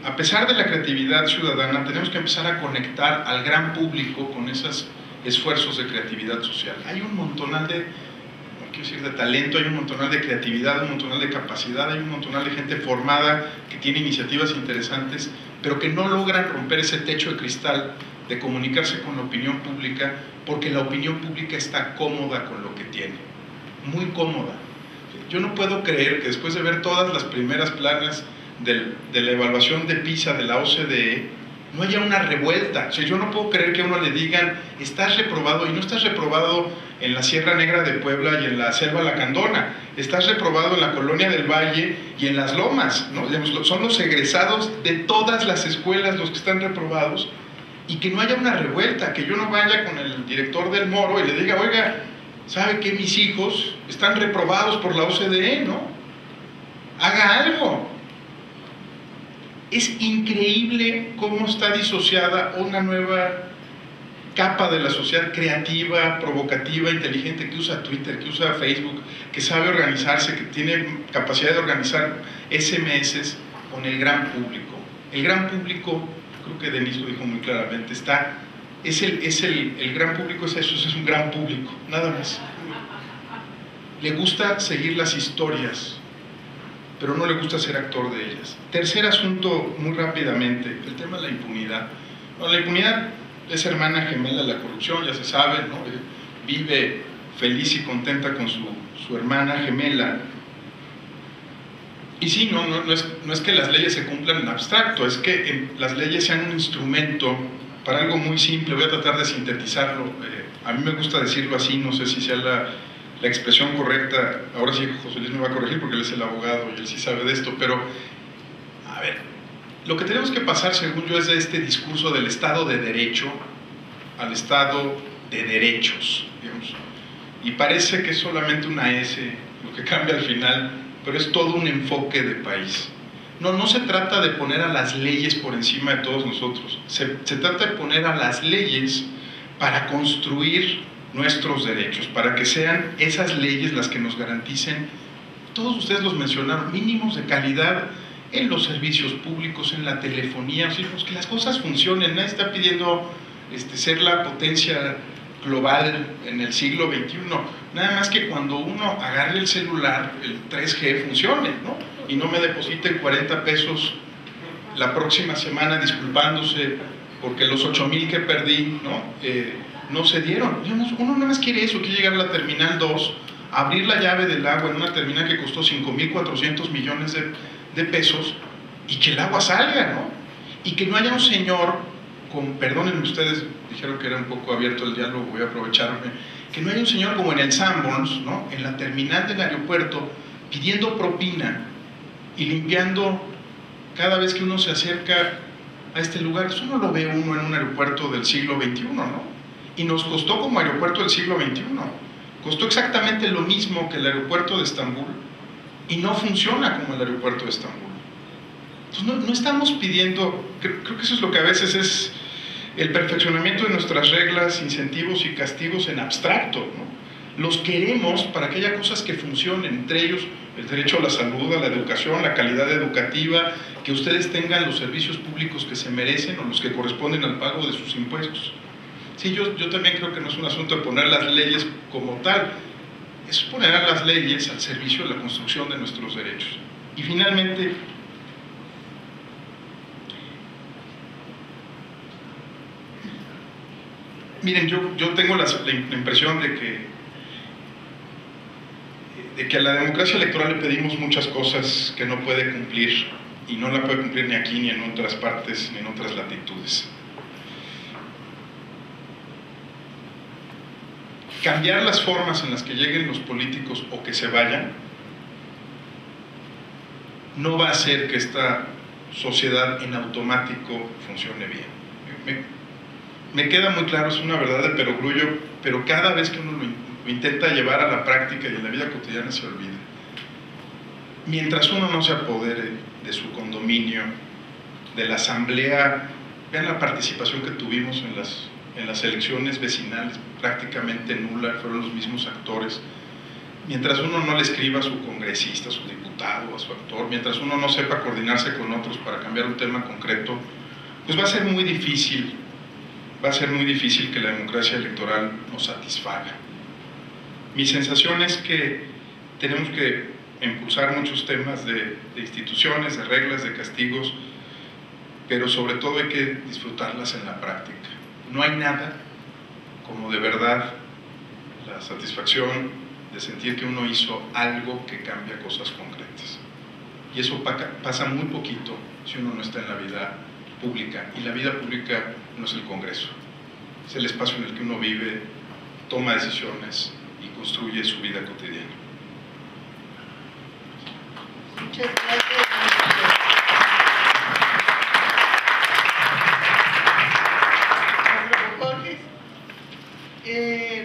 a pesar de la creatividad ciudadana, tenemos que empezar a conectar al gran público con esos esfuerzos de creatividad social. Hay un montonal de talento, hay un montonal de creatividad, un montonal de capacidad, hay un montonal de gente formada que tiene iniciativas interesantes, pero que no logran romper ese techo de cristal de comunicarse con la opinión pública, porque la opinión pública está cómoda con lo que tiene, muy cómoda. Yo no puedo creer que después de ver todas las primeras planas de la evaluación de PISA de la OCDE, no haya una revuelta. O sea, yo no puedo creer que a uno le digan, estás reprobado, y no estás reprobado en la Sierra Negra de Puebla y en la Selva Lacandona, estás reprobado en la Colonia del Valle y en las Lomas, ¿no? Son los egresados de todas las escuelas los que están reprobados, y que no haya una revuelta, que yo no vaya con el director del Moro y le diga, oiga, ¿sabe qué? Mis hijos están reprobados por la OCDE, ¿no? Haga algo. Es increíble cómo está disociada una nueva capa de la sociedad creativa, provocativa, inteligente, que usa Twitter, que usa Facebook, que sabe organizarse, que tiene capacidad de organizar SMS con el gran público. El gran público, creo que Denise lo dijo muy claramente, el gran público es eso, es un gran público, nada más. Le gusta seguir las historias, pero no le gusta ser actor de ellas. Tercer asunto, muy rápidamente, el tema de la impunidad. Bueno, la impunidad es hermana gemela de la corrupción, ya se sabe, ¿no? Vive feliz y contenta con su hermana gemela. Y sí, no es que las leyes se cumplan en abstracto, es que las leyes sean un instrumento para algo muy simple. Voy a tratar de sintetizarlo. A mí me gusta decirlo así, no sé si sea la expresión correcta. Ahora sí José Luis me va a corregir porque él es el abogado y él sí sabe de esto, pero a ver, lo que tenemos que pasar, según yo, es de este discurso del Estado de Derecho al Estado de Derechos, digamos. Y parece que es solamente una S lo que cambia al final, pero es todo un enfoque de país. No se trata de poner a las leyes por encima de todos nosotros, se trata de poner a las leyes para construir nuestros derechos, para que sean esas leyes las que nos garanticen, todos ustedes los mencionaron, mínimos de calidad en los servicios públicos, en la telefonía, o sea, pues que las cosas funcionen. Nadie está pidiendo ser la potencia global en el siglo XXI, nada más que cuando uno agarre el celular, el 3G funcione, ¿no? Y no me depositen 40 pesos la próxima semana disculpándose porque los 8,000 que perdí, no se dieron. Uno nada más quiere eso, quiere llegar a la terminal 2, abrir la llave del agua en una terminal que costó 5,400 millones de pesos y que el agua salga, ¿no? Y que no haya un señor, perdónenme ustedes, dijeron que era un poco abierto el diálogo, voy a aprovecharme, que no haya un señor como en el Sanborns, ¿no? En la terminal del aeropuerto, pidiendo propina y limpiando cada vez que uno se acerca a este lugar. Eso no lo ve uno en un aeropuerto del siglo XXI, ¿no? Y nos costó como aeropuerto del siglo XXI. Costó exactamente lo mismo que el aeropuerto de Estambul y no funciona como el aeropuerto de Estambul. Entonces no estamos pidiendo, creo que eso es lo que a veces es el perfeccionamiento de nuestras reglas, incentivos y castigos en abstracto, ¿no? Los queremos para que haya cosas que funcionen, entre ellos el derecho a la salud, a la educación, la calidad educativa, que ustedes tengan los servicios públicos que se merecen o los que corresponden al pago de sus impuestos. Sí, yo también creo que no es un asunto de poner las leyes como tal, es poner a las leyes al servicio de la construcción de nuestros derechos. Y finalmente, miren, yo tengo la impresión de que a la democracia electoral le pedimos muchas cosas que no puede cumplir, y no la puede cumplir ni aquí, ni en otras partes, ni en otras latitudes. Cambiar las formas en las que lleguen los políticos o que se vayan no va a hacer que esta sociedad en automático funcione bien. Me queda muy claro, es una verdad de perogrullo, pero cada vez que uno lo intenta llevar a la práctica y en la vida cotidiana se olvida. Mientras uno no se apodere de su condominio, de la asamblea, vean la participación que tuvimos en las elecciones vecinales, prácticamente nula, fueron los mismos actores. Mientras uno no le escriba a su congresista, a su diputado, a su actor, mientras uno no sepa coordinarse con otros para cambiar un tema concreto, pues va a ser muy difícil que la democracia electoral nos satisfaga. Mi sensación es que tenemos que impulsar muchos temas de instituciones, de reglas, de castigos, pero sobre todo hay que disfrutarlas en la práctica. No hay nada como de verdad la satisfacción de sentir que uno hizo algo que cambia cosas concretas. Y eso pasa muy poquito si uno no está en la vida pública, y la vida pública no es el Congreso, es el espacio en el que uno vive, toma decisiones y construye su vida cotidiana. Muchas gracias.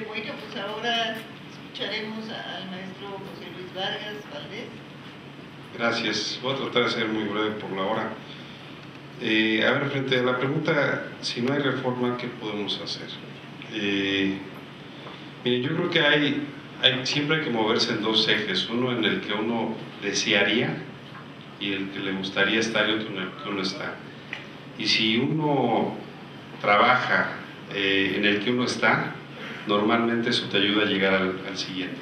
Bueno, pues ahora escucharemos al maestro José Luis Vargas Valdés. Gracias. Voy a tratar de ser muy breve por la hora. A ver, frente a la pregunta, si no hay reforma, ¿qué podemos hacer? Miren, yo creo que siempre hay que moverse en dos ejes, uno en el que uno desearía y el que le gustaría estar, y otro en el que uno está. Y si uno trabaja en el que uno está, normalmente eso te ayuda a llegar al siguiente.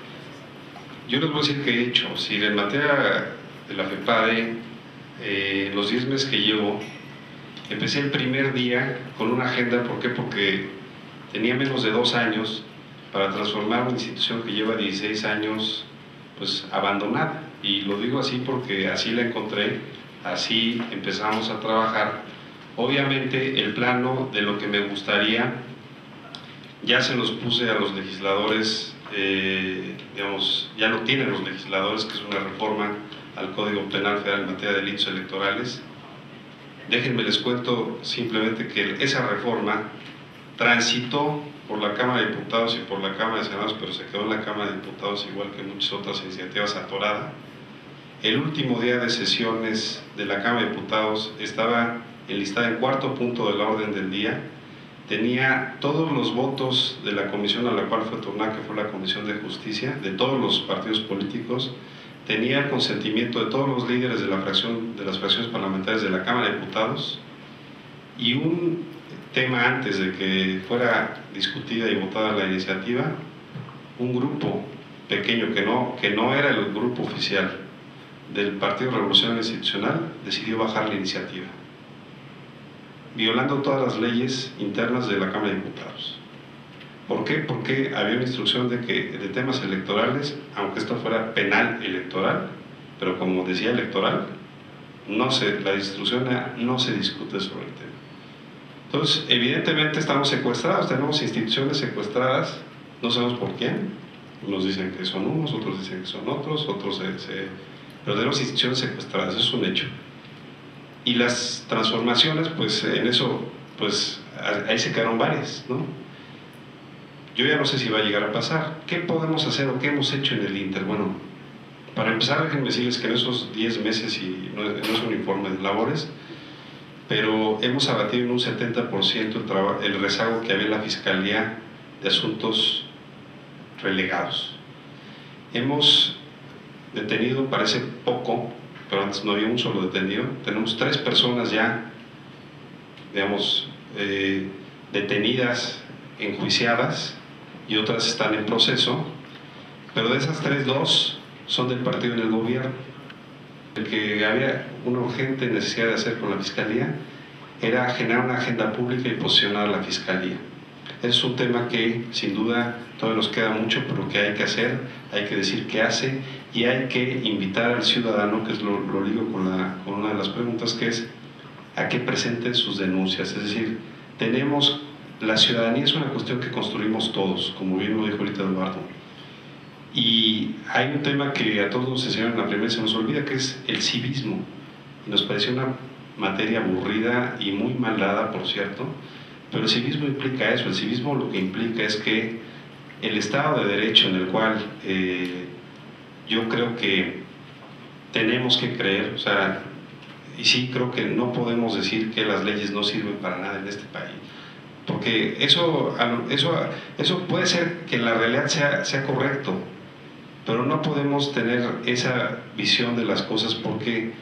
Yo les voy a decir qué he hecho. Si en materia de la FEPADE, los 10 meses que llevo, empecé el primer día con una agenda. ¿Por qué? Porque tenía menos de 2 años para transformar una institución que lleva 16 años pues abandonada, y lo digo así porque así la encontré, así empezamos a trabajar. Obviamente el plano de lo que me gustaría ya se los puse a los legisladores, digamos, ya lo tienen los legisladores, que es una reforma al Código Penal Federal en materia de delitos electorales. Déjenme les cuento simplemente que esa reforma transitó por la Cámara de Diputados y por la Cámara de Senadores, pero se quedó en la Cámara de Diputados, igual que muchas otras iniciativas, atorada. El último día de sesiones de la Cámara de Diputados estaba enlistada en 4º punto de la orden del día. Tenía todos los votos de la comisión a la cual fue turnada, que fue la Comisión de Justicia, de todos los partidos políticos, tenía el consentimiento de todos los líderes de las fracciones parlamentarias de la Cámara de Diputados, y un tema antes de que fuera discutida y votada la iniciativa, un grupo pequeño que no era el grupo oficial del Partido Revolucionario Institucional decidió bajar la iniciativa, violando todas las leyes internas de la Cámara de Diputados. ¿Por qué? Porque había una instrucción de que de temas electorales, aunque esto fuera penal electoral, pero como decía electoral, la instrucción no se discute sobre el tema. Entonces, evidentemente estamos secuestrados, tenemos instituciones secuestradas, no sabemos por quién, unos dicen que son unos, otros dicen que son otros, pero tenemos instituciones secuestradas, eso es un hecho. Y las transformaciones, pues en eso, pues ahí se quedaron varias, ¿no? Yo ya no sé si va a llegar a pasar. ¿Qué podemos hacer o qué hemos hecho en el Inter? Bueno, para empezar, déjenme decirles que en esos 10 meses, y no es un informe de labores, pero hemos abatido en un 70% el rezago que había en la Fiscalía de asuntos relegados. Hemos detenido, parece poco, pero antes no había un solo detenido. Tenemos 3 personas ya, digamos, detenidas, enjuiciadas, y otras están en proceso, pero de esas 3, 2 son del partido en el gobierno. El que había una urgente necesidad de hacer con la Fiscalía era generar una agenda pública y posicionar a la Fiscalía. Es un tema que sin duda todavía nos queda mucho, pero que hay que hacer, hay que decir qué hace, y hay que invitar al ciudadano, que es lo ligo con una de las preguntas, que es a que presenten sus denuncias. Es decir, la ciudadanía es una cuestión que construimos todos, como bien lo dijo ahorita Eduardo. Y hay un tema que a todos nos enseñaron en la primera y se nos olvida, que es el civismo. Y nos pareció una materia aburrida y muy mal dada, por cierto, pero el civismo implica eso. El civismo lo que implica es que el Estado de Derecho, en el cual yo creo que tenemos que creer, o sea, y sí creo que no podemos decir que las leyes no sirven para nada en este país, porque eso puede ser que en la realidad sea correcto, pero no podemos tener esa visión de las cosas, porque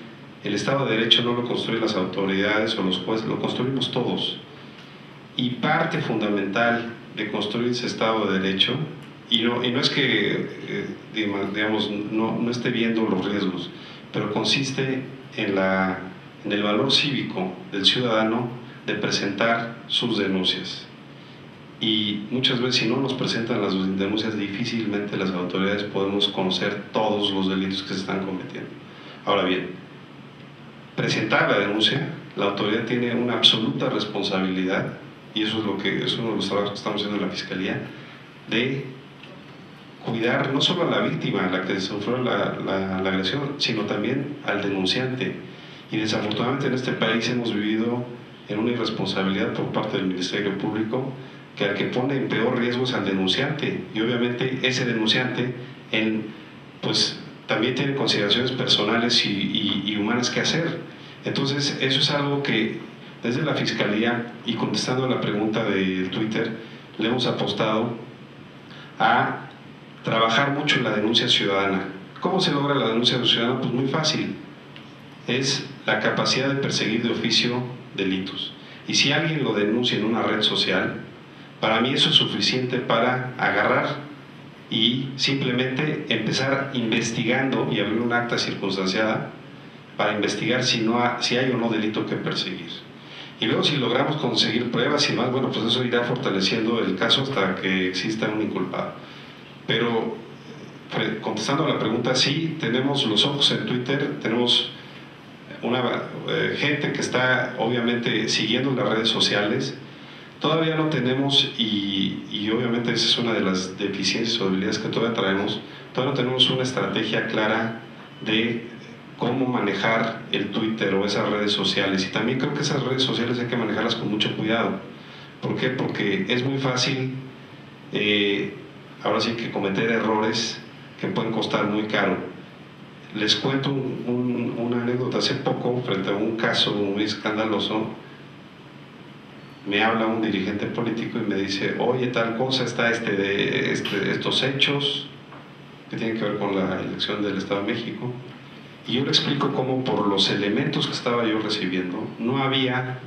el Estado de Derecho no lo construyen las autoridades o los jueces, lo construimos todos. Y parte fundamental de construir ese Estado de Derecho, y no es que digamos, no esté viendo los riesgos, pero consiste en el valor cívico del ciudadano de presentar sus denuncias. Y muchas veces, si no nos presentan las denuncias, difícilmente las autoridades podemos conocer todos los delitos que se están cometiendo. Ahora bien, presentar la denuncia, la autoridad tiene una absoluta responsabilidad, y eso es uno de los trabajos que estamos haciendo en la Fiscalía, de cuidar no solo a la víctima, a la que sufrió la agresión, sino también al denunciante. Y desafortunadamente en este país hemos vivido en una irresponsabilidad por parte del Ministerio Público, que al que pone en peor riesgo es al denunciante, y obviamente ese denunciante pues también tiene consideraciones personales y humanas que hacer. Entonces eso es algo que desde la Fiscalía, y contestando a la pregunta de Twitter, le hemos apostado a trabajar mucho en la denuncia ciudadana. ¿Cómo se logra la denuncia ciudadana? Pues muy fácil, es la capacidad de perseguir de oficio delitos. Y si alguien lo denuncia en una red social, para mí eso es suficiente para agarrar y simplemente empezar investigando y abrir un acta circunstanciada para investigar si hay o no delito que perseguir. Y luego, si logramos conseguir pruebas y más, bueno, pues eso irá fortaleciendo el caso hasta que exista un inculpado. Pero contestando a la pregunta, sí, tenemos los ojos en Twitter, tenemos una gente que está obviamente siguiendo las redes sociales. Todavía no tenemos, y obviamente esa es una de las deficiencias o debilidades que todavía no tenemos una estrategia clara de cómo manejar el Twitter o esas redes sociales. Y también creo que esas redes sociales hay que manejarlas con mucho cuidado. ¿Por qué? Porque es muy fácil, ahora sí, que cometer errores que pueden costar muy caro. Les cuento una anécdota. Hace poco, frente a un caso muy escandaloso, me habla un dirigente político y me dice: oye, tal cosa, está estos hechos, que tiene que ver con la elección del Estado de México, y yo le explico cómo por los elementos que estaba yo recibiendo no había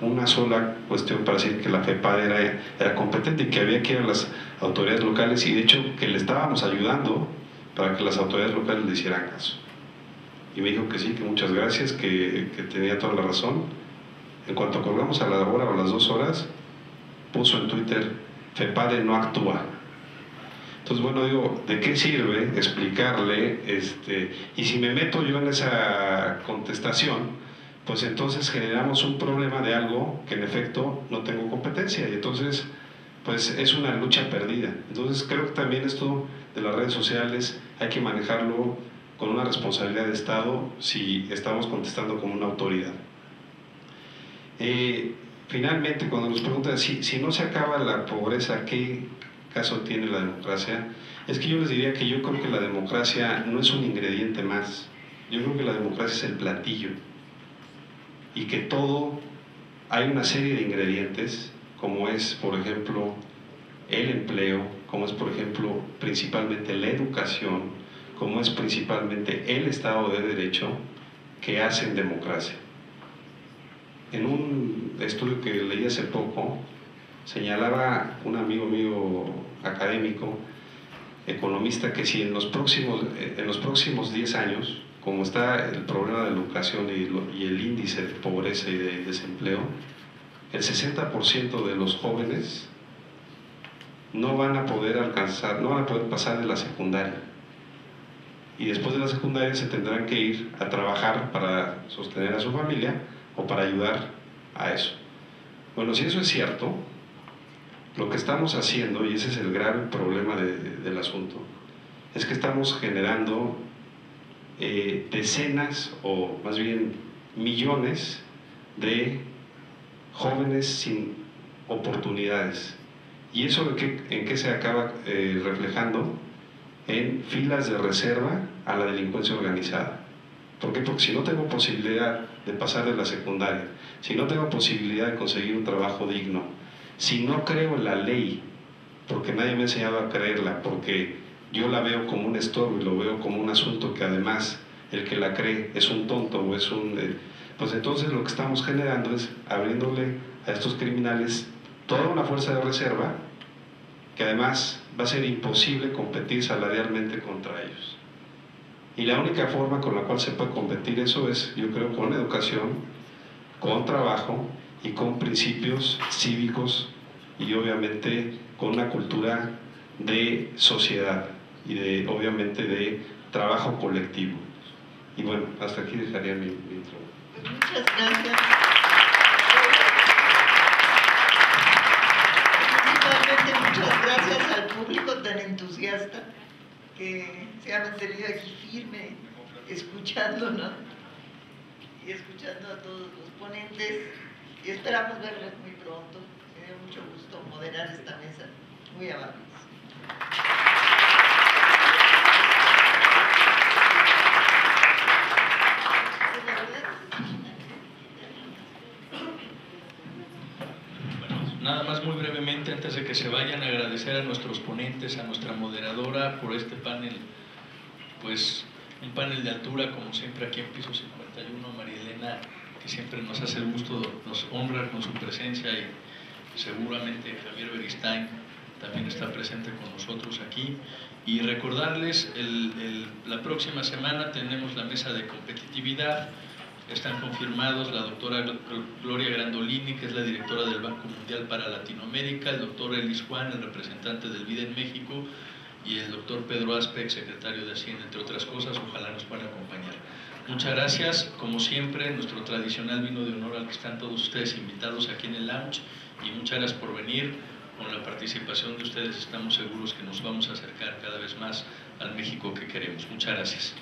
una sola cuestión para decir que la FEPADE era competente y que había que ir a las autoridades locales, y de hecho que le estábamos ayudando para que las autoridades locales le hicieran caso. Y me dijo que sí, que muchas gracias, que tenía toda la razón. En cuanto colgamos a la hora o a las 2 horas, puso en Twitter: FEPADE no actúa. Entonces, bueno, digo, ¿de qué sirve explicarle? Y si me meto yo en esa contestación, pues entonces generamos un problema de algo que en efecto no tengo competencia, y entonces pues es una lucha perdida. Entonces creo que también esto de las redes sociales hay que manejarlo con una responsabilidad de Estado si estamos contestando como una autoridad. Finalmente, cuando nos preguntan si no se acaba la pobreza, ¿qué caso tiene la democracia? Es que yo les diría que yo creo que la democracia no es un ingrediente más. Yo creo que la democracia es el platillo, y que todo, hay una serie de ingredientes, como es, por ejemplo, el empleo, como es, por ejemplo, principalmente la educación, como es principalmente el Estado de Derecho, que hacen democracia. En un estudio que leí hace poco, señalaba un amigo mío académico, economista, que si en los próximos 10 años, como está el problema de la educación y el índice de pobreza y de desempleo, el 60% de los jóvenes no van a poder pasar de la secundaria. Y después de la secundaria se tendrán que ir a trabajar para sostener a su familia o para ayudar a eso. Bueno, si eso es cierto, lo que estamos haciendo, y ese es el grave problema del asunto, es que estamos generando decenas, o más bien millones de jóvenes sin oportunidades. ¿Y eso en qué se acaba reflejando? En filas de reserva a la delincuencia organizada. ¿Por qué? Porque si no tengo posibilidad de pasar de la secundaria, si no tengo posibilidad de conseguir un trabajo digno, si no creo en la ley, porque nadie me ha enseñado a creerla, porque yo la veo como un estorbo y lo veo como un asunto que además el que la cree es un tonto o es un... pues entonces lo que estamos generando es abriéndole a estos criminales toda una fuerza de reserva que además va a ser imposible competir salarialmente contra ellos. Y la única forma con la cual se puede competir eso es, yo creo, con educación, con trabajo y con principios cívicos, y obviamente con una cultura de sociedad y obviamente de trabajo colectivo. Y bueno, hasta aquí dejaría mi intro. Pues muchas gracias. Principalmente muchas gracias al público tan entusiasta que se ha mantenido aquí firme, escuchándonos y escuchando a todos los ponentes, y esperamos verlos muy pronto. Me dio mucho gusto moderar esta mesa. Muy amables. Nada más muy brevemente, antes de que se vayan, agradecer a nuestros ponentes, a nuestra moderadora por este panel, pues un panel de altura, como siempre aquí en Piso 51, María Elena, que siempre nos hace el gusto, nos honra con su presencia, y seguramente Javier Beristain también está presente con nosotros aquí. Y recordarles, la próxima semana tenemos la mesa de competitividad. Están confirmados la doctora Gloria Grandolini, que es la directora del Banco Mundial para Latinoamérica, el doctor Elis Juan, el representante del BID en México, y el doctor Pedro Aspec, secretario de Hacienda, entre otras cosas. Ojalá nos puedan acompañar. Muchas gracias. Como siempre, nuestro tradicional vino de honor al que están todos ustedes invitados aquí en el lounge, y muchas gracias por venir. Con la participación de ustedes estamos seguros que nos vamos a acercar cada vez más al México que queremos. Muchas gracias.